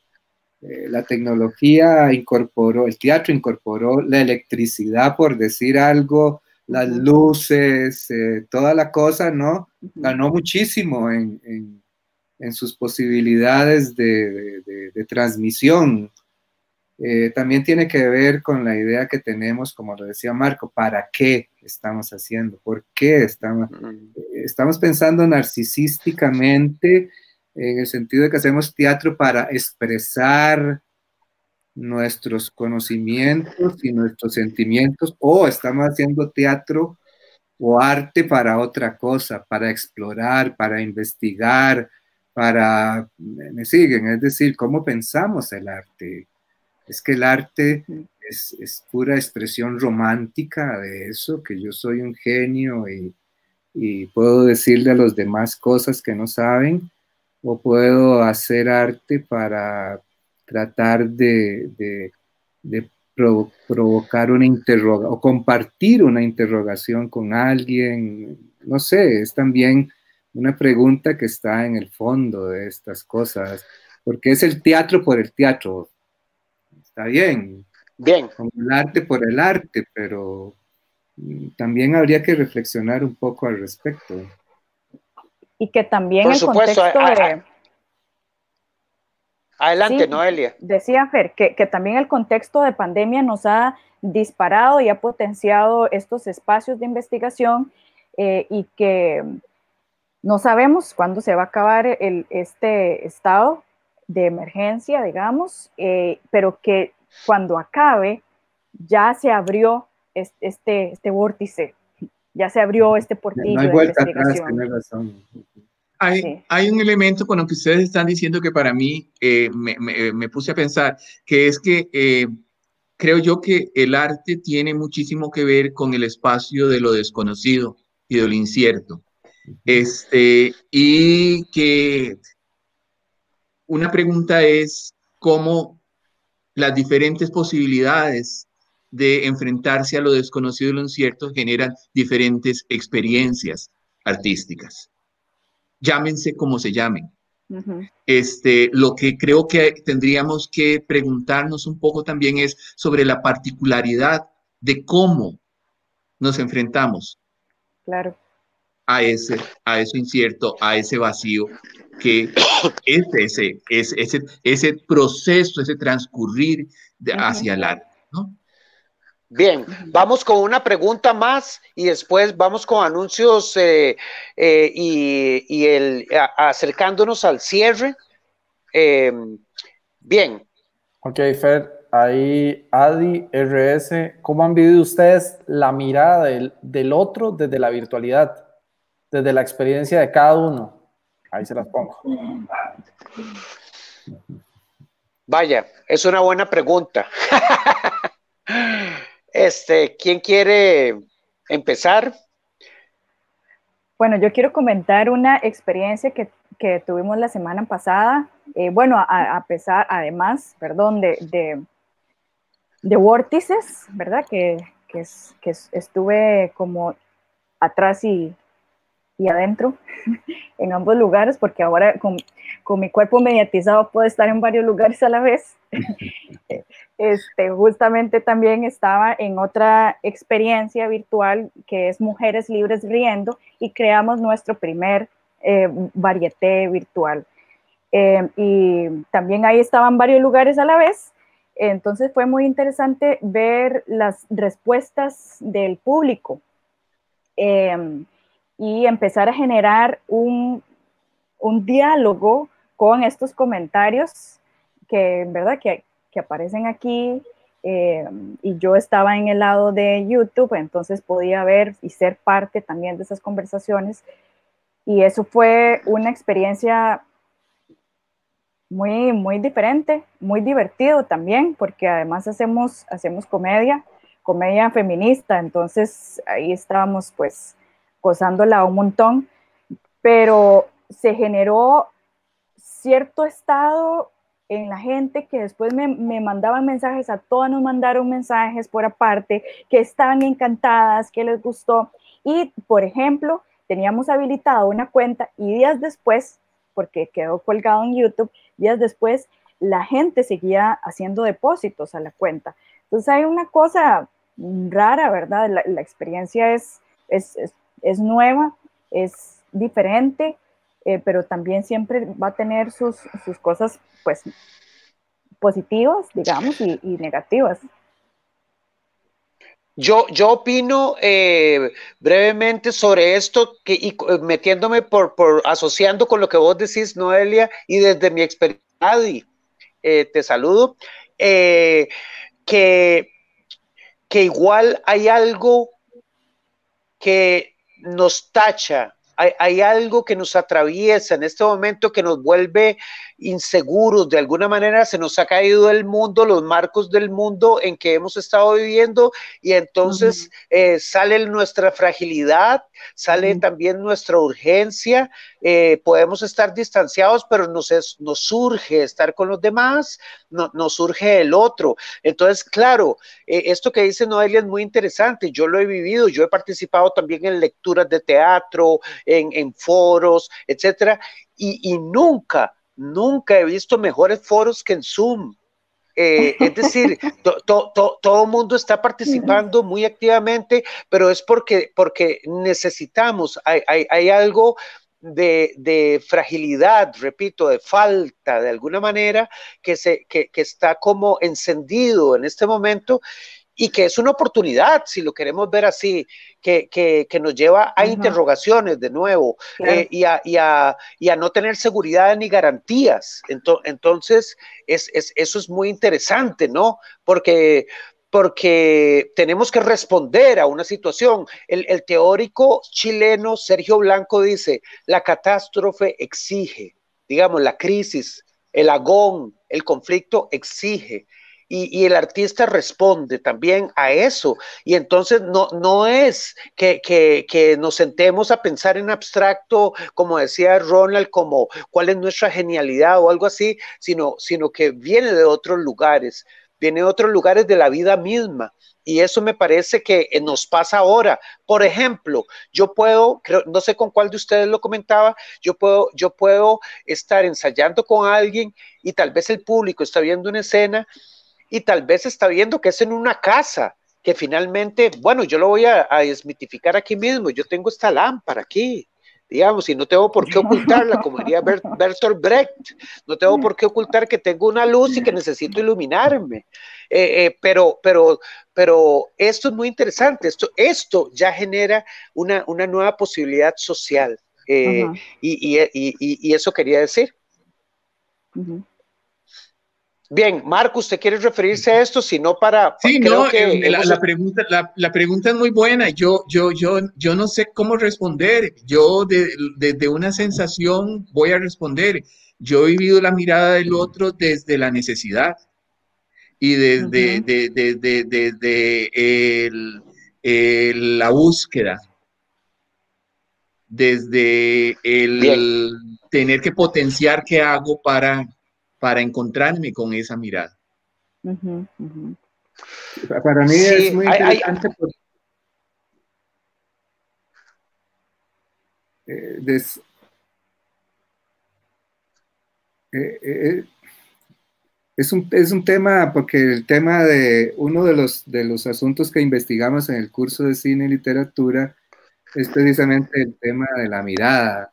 la tecnología incorporó, el teatro incorporó la electricidad, por decir algo, las luces, toda la cosa, ¿no? Ganó muchísimo en sus posibilidades de transmisión. También tiene que ver con la idea que tenemos, como lo decía Marco, ¿para qué estamos haciendo? ¿Por qué estamos pensando narcisísticamente en el sentido de que hacemos teatro para expresar nuestros conocimientos y nuestros sentimientos, o estamos haciendo teatro o arte para otra cosa, para explorar, para investigar, me siguen? Es decir, ¿cómo pensamos el arte? Es que el arte es pura expresión romántica de eso, que yo soy un genio y puedo decirle a los demás cosas que no saben, o puedo hacer arte para tratar de provocar una interrogación o compartir una interrogación con alguien. No sé, es también una pregunta que está en el fondo de estas cosas, porque es el teatro por el teatro. Está bien, como el arte por el arte, pero también habría que reflexionar un poco al respecto. Y que también por el supuesto, contexto de... Adelante, sí, Noelia. Decía Fer, que también el contexto de pandemia nos ha disparado y ha potenciado estos espacios de investigación y que no sabemos cuándo se va a acabar este estado de emergencia, digamos, pero que cuando acabe ya se abrió este vórtice, ya se abrió este portillo No hay de vuelta atrás, investigación. tienes razón. Hay un elemento con lo que ustedes están diciendo que para mí me puse a pensar, que es que creo yo que el arte tiene muchísimo que ver con el espacio de lo desconocido y de lo incierto. Y que una pregunta es cómo las diferentes posibilidades de enfrentarse a lo desconocido y lo incierto generan diferentes experiencias artísticas. Llámense como se llamen. Uh-huh. Lo que creo que tendríamos que preguntarnos un poco también es sobre la particularidad de cómo nos enfrentamos claro. a eso incierto, a ese vacío, que es ese proceso, ese transcurrir hacia el arte, ¿no? Bien, vamos con una pregunta más y después vamos con anuncios acercándonos al cierre. Bien. Ok, Fer, ahí Adi, RS, ¿cómo han vivido ustedes la mirada del otro desde la virtualidad, desde la experiencia de cada uno? Ahí se las pongo. Vaya, es una buena pregunta. ¿Quién quiere empezar? Bueno, yo quiero comentar una experiencia que tuvimos la semana pasada. Bueno, además, de vórtices, ¿verdad? Que estuve como atrás y adentro en ambos lugares, porque ahora con mi cuerpo mediatizado puedo estar en varios lugares a la vez. Justamente también estaba en otra experiencia virtual que es Mujeres Libres Riendo, y creamos nuestro primer varieté virtual. Y también ahí estaban varios lugares a la vez. Entonces fue muy interesante ver las respuestas del público y empezar a generar un diálogo con estos comentarios que, ¿verdad? que aparecen aquí, y yo estaba en el lado de YouTube, entonces podía ver y ser parte también de esas conversaciones, y eso fue una experiencia muy, muy diferente, muy divertido también, porque además hacemos comedia feminista, entonces ahí estábamos pues gozándola un montón, pero se generó cierto estado en la gente que después me mandaban mensajes, a todas nos mandaron mensajes por aparte, que estaban encantadas, que les gustó, y por ejemplo, teníamos habilitada una cuenta y días después, porque quedó colgado en YouTube, días después la gente seguía haciendo depósitos a la cuenta. Entonces hay una cosa rara, ¿verdad? La experiencia es nueva, es diferente, pero también siempre va a tener sus cosas, pues, positivas, digamos, y negativas. Yo opino brevemente sobre esto, metiéndome asociando con lo que vos decís, Noelia, y desde mi experiencia, Adi, te saludo, que igual hay algo que nos tacha, hay algo que nos atraviesa en este momento que nos vuelve inseguros, de alguna manera se nos ha caído el mundo, los marcos del mundo en que hemos estado viviendo, y entonces sale nuestra fragilidad, sale también nuestra urgencia, podemos estar distanciados, pero nos surge estar con los demás, nos surge el otro. Entonces, claro, esto que dice Noelia es muy interesante, yo lo he vivido, yo he participado también en lecturas de teatro, en foros, etcétera, y nunca he visto mejores foros que en Zoom. Es decir, todo el mundo está participando muy activamente, pero es porque necesitamos, hay algo de fragilidad, repito, de falta de alguna manera que está como encendido en este momento, y que es una oportunidad, si lo queremos ver así, que nos lleva a interrogaciones de nuevo, claro. y a no tener seguridad ni garantías. Entonces, eso es muy interesante, ¿no? Porque tenemos que responder a una situación. El teórico chileno Sergio Blanco dice, la catástrofe exige, digamos, la crisis, el agón, el conflicto exige. Y el artista responde también a eso, y entonces no es que nos sentemos a pensar en abstracto, como decía Ronald, como cuál es nuestra genialidad o algo así, sino que viene de otros lugares de la vida misma, y eso me parece que nos pasa ahora. Por ejemplo, yo puedo, no sé con cuál de ustedes lo comentaba, yo puedo estar ensayando con alguien y tal vez el público está viendo una escena y tal vez está viendo que es en una casa, que finalmente, bueno, yo lo voy a desmitificar aquí mismo, yo tengo esta lámpara aquí, digamos, y no tengo por qué ocultarla, como diría Bertolt Brecht, no tengo por qué ocultar que tengo una luz y que necesito iluminarme, pero esto es muy interesante, esto ya genera una nueva posibilidad social, y eso quería decir. Bien, Marco, ¿usted quiere referirse a esto? Si no, sí, creo no, que la pregunta es muy buena. Yo no sé cómo responder. Yo desde una sensación voy a responder. Yo he vivido la mirada del otro desde la necesidad y desde la búsqueda, desde el tener que potenciar qué hago para encontrarme con esa mirada. Para mí es muy interesante porque es un tema, porque el tema de uno de los asuntos que investigamos en el curso de cine y literatura es precisamente el tema de la mirada.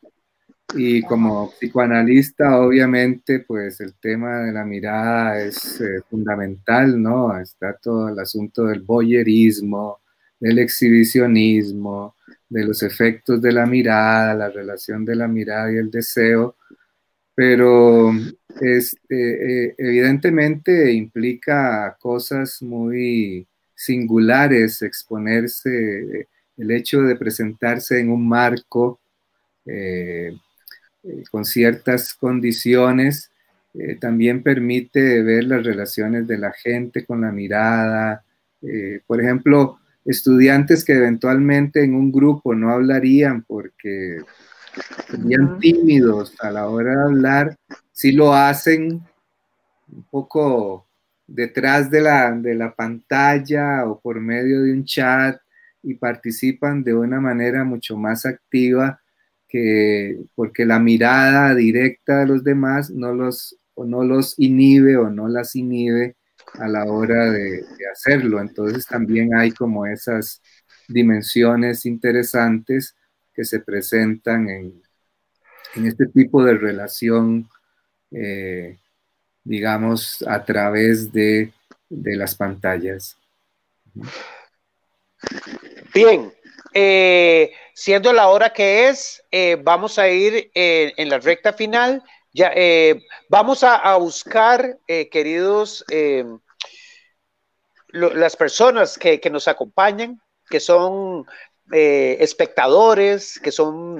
Y como psicoanalista, obviamente, pues el tema de la mirada es fundamental, ¿no? Está todo el asunto del voyerismo, del exhibicionismo, de los efectos de la mirada, la relación de la mirada y el deseo, pero evidentemente implica cosas muy singulares, exponerse, el hecho de presentarse en un marco con ciertas condiciones, también permite ver las relaciones de la gente con la mirada. Por ejemplo, estudiantes que eventualmente en un grupo no hablarían porque serían tímidos a la hora de hablar, sí lo hacen un poco detrás de la pantalla o por medio de un chat, y participan de una manera mucho más activa, porque la mirada directa de los demás no los inhibe o no las inhibe a la hora de hacerlo. Entonces también hay como esas dimensiones interesantes que se presentan este tipo de relación, digamos, a través de las pantallas. Bien, siendo la hora que es, vamos a ir en la recta final. Ya, vamos a buscar, queridos, las personas que nos acompañan, que son espectadores,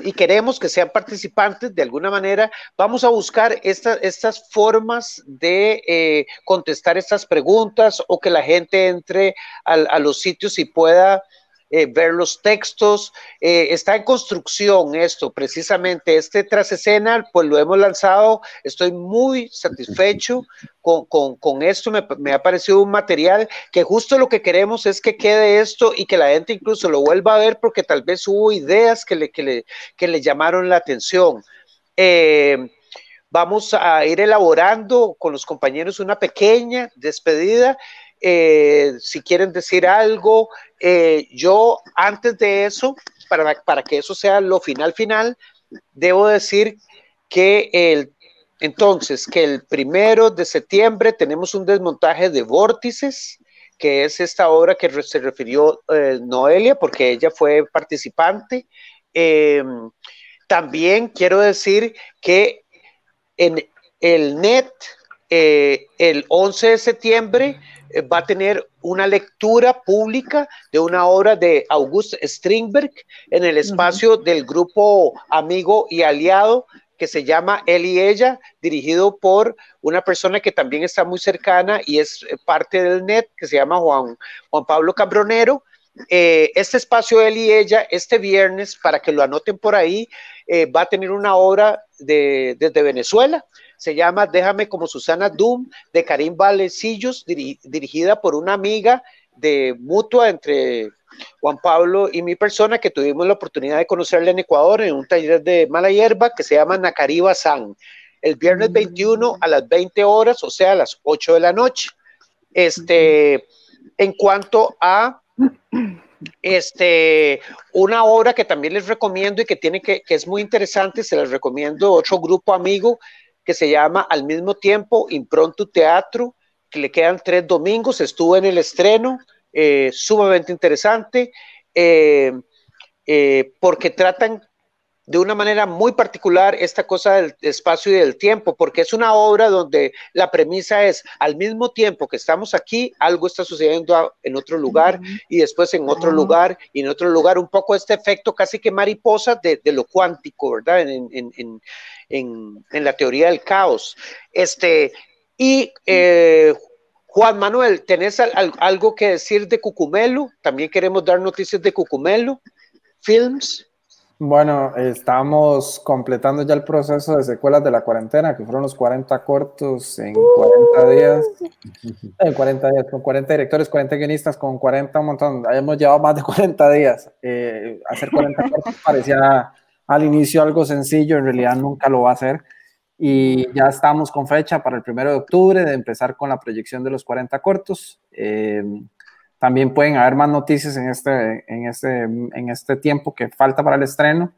y queremos que sean participantes de alguna manera. Vamos a buscar estas formas de contestar estas preguntas, o que la gente entre a los sitios y pueda ver los textos. Está en construcción esto, precisamente este tras escena, pues lo hemos lanzado. Estoy muy satisfecho con esto. Me ha parecido un material que justo lo que queremos es que quede esto y que la gente incluso lo vuelva a ver, porque tal vez hubo ideas que le llamaron la atención. Vamos a ir elaborando con los compañeros una pequeña despedida. Si quieren decir algo, yo antes de eso, para que eso sea lo final, debo decir que entonces, que el 1 de septiembre tenemos un desmontaje de Vórtices, que es esta obra que se refirió Noelia, porque ella fue participante. También quiero decir que en el NET, el 11 de septiembre, va a tener una lectura pública de una obra de August Strindberg en el espacio del grupo amigo y aliado que se llama Él y Ella, dirigido por una persona que también está muy cercana y es parte del NET, que se llama Juan Pablo Cambronero. Este espacio Él y Ella, este viernes, para que lo anoten por ahí, va a tener una obra desde Venezuela. Se llama Déjame como Susana Doom, de Karim Valecillos, dirigida por una amiga de mutua entre Juan Pablo y mi persona, que tuvimos la oportunidad de conocerla en Ecuador en un taller de mala hierba que se llama Nakariba San, el viernes 21 a las 20 horas, o sea, a las 8 de la noche. En cuanto a una obra que también les recomiendo y que es muy interesante, se les recomiendo otro grupo amigo que se llama Al Mismo Tiempo, Impronto Teatro, que le quedan 3 domingos, estuvo en el estreno, sumamente interesante, porque tratan de una manera muy particular esta cosa del espacio y del tiempo, porque es una obra donde la premisa es, al mismo tiempo que estamos aquí, algo está sucediendo en otro lugar, y después en otro lugar, y en otro lugar, un poco este efecto casi que mariposa de lo cuántico, ¿verdad? En la teoría del caos. Juan Manuel, ¿tenés algo que decir de Cucumelo? También queremos dar noticias de Cucumelo Films. Bueno, estamos completando ya el proceso de secuelas de la cuarentena, que fueron los 40 cortos en 40 días. En 40 días, con 40 directores, 40 guionistas, con 40 un montón. Hemos llevado más de 40 días. Hacer 40 cortos parecía al inicio algo sencillo, en realidad nunca lo va a hacer. Y ya estamos con fecha para el 1 de octubre de empezar con la proyección de los 40 cortos. También pueden haber más noticias en este tiempo que falta para el estreno.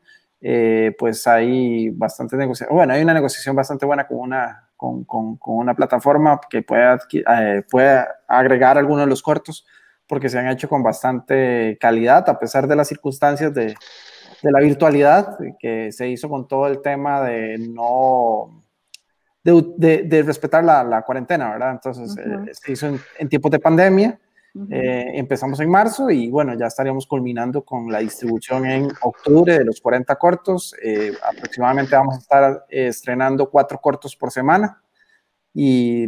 Pues hay bastante negociación. Bueno, hay una negociación bastante buena con una plataforma que puede agregar algunos de los cortos, porque se han hecho con bastante calidad, a pesar de las circunstancias de la virtualidad, que se hizo con todo el tema de respetar la cuarentena, ¿verdad? Entonces, se hizo en tiempos de pandemia. Empezamos en marzo y bueno, ya estaríamos culminando con la distribución en octubre de los 40 cortos. Aproximadamente vamos a estar estrenando 4 cortos por semana y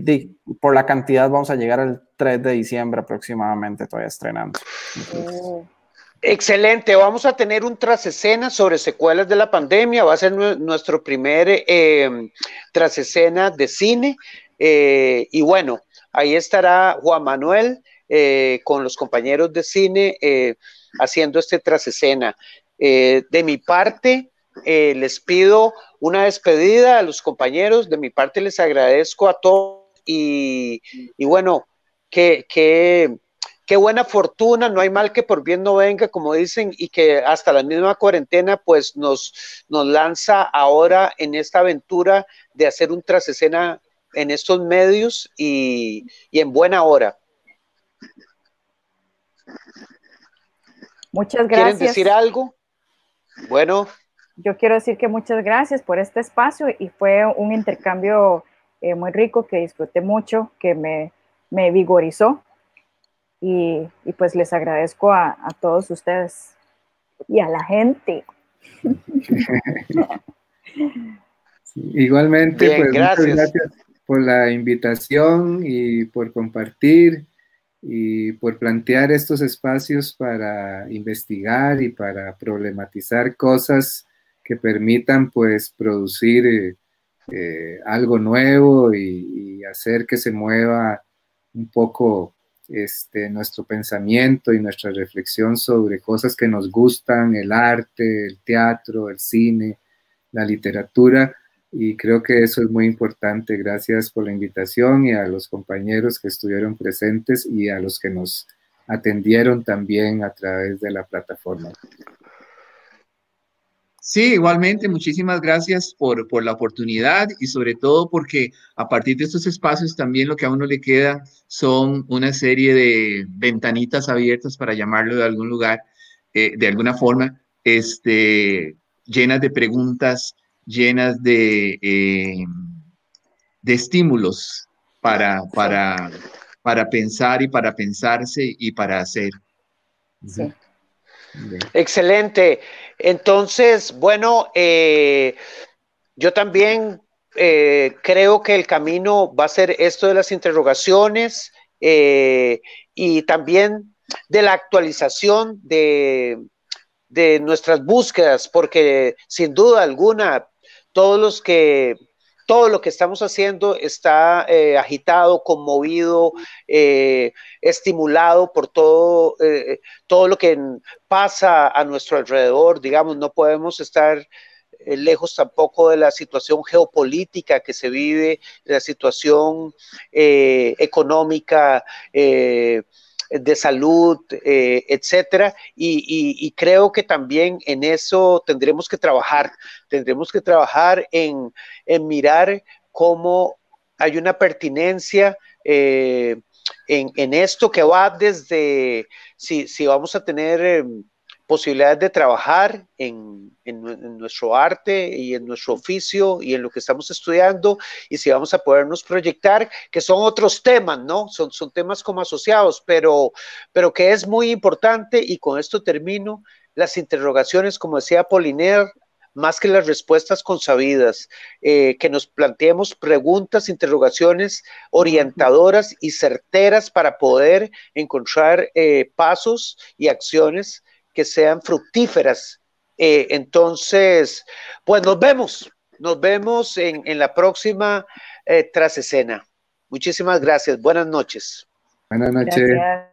por la cantidad vamos a llegar al 3 de diciembre aproximadamente todavía estrenando. Excelente, vamos a tener un trasescena sobre secuelas de la pandemia, va a ser nuestro primer trasescena de cine, y bueno, ahí estará Juan Manuel con los compañeros de cine haciendo este trasescena. De mi parte, les pido una despedida a los compañeros, de mi parte les agradezco a todos y bueno, qué qué buena fortuna, no hay mal que por bien no venga, como dicen, y que hasta la misma cuarentena pues nos lanza ahora en esta aventura de hacer un tras escena en estos medios y en buena hora. Muchas gracias. ¿Quieren decir algo? Bueno. Yo quiero decir que muchas gracias por este espacio y fue un intercambio muy rico que disfruté mucho, que me vigorizó y pues les agradezco a todos ustedes y a la gente. Sí, igualmente, bien, pues gracias. muchas gracias por la invitación y por compartir y por plantear estos espacios para investigar y para problematizar cosas que permitan pues producir algo nuevo y hacer que se mueva un poco nuestro pensamiento y nuestra reflexión sobre cosas que nos gustan, el arte, el teatro, el cine, la literatura, y creo que eso es muy importante. Gracias por la invitación y a los compañeros que estuvieron presentes y a los que nos atendieron también a través de la plataforma. Sí, igualmente, muchísimas gracias por la oportunidad y sobre todo porque a partir de estos espacios también lo que a uno le queda son una serie de ventanitas abiertas, para llamarlo de algún lugar, de alguna forma, llenas de preguntas, llenas de estímulos para pensar y para pensarse y para hacer. Sí. Excelente. Entonces, bueno, yo también creo que el camino va a ser esto de las interrogaciones y también de la actualización de nuestras búsquedas, porque sin duda alguna, todo lo que estamos haciendo está agitado, conmovido, estimulado por todo lo que pasa a nuestro alrededor. Digamos, no podemos estar lejos tampoco de la situación geopolítica que se vive, de la situación económica, de salud, etcétera, y creo que también en eso tendremos que trabajar en mirar cómo hay una pertinencia en esto que va desde si vamos a tener posibilidades de trabajar en nuestro arte y en nuestro oficio y en lo que estamos estudiando, y si vamos a podernos proyectar, que son otros temas, ¿no? Son temas como asociados, pero que es muy importante, y con esto termino, las interrogaciones, como decía Apollinaire, más que las respuestas consabidas, que nos planteemos preguntas, interrogaciones orientadoras y certeras para poder encontrar pasos y acciones que sean fructíferas. Entonces, pues nos vemos en la próxima tras escena. Muchísimas gracias. Buenas noches. Buenas noches. Gracias.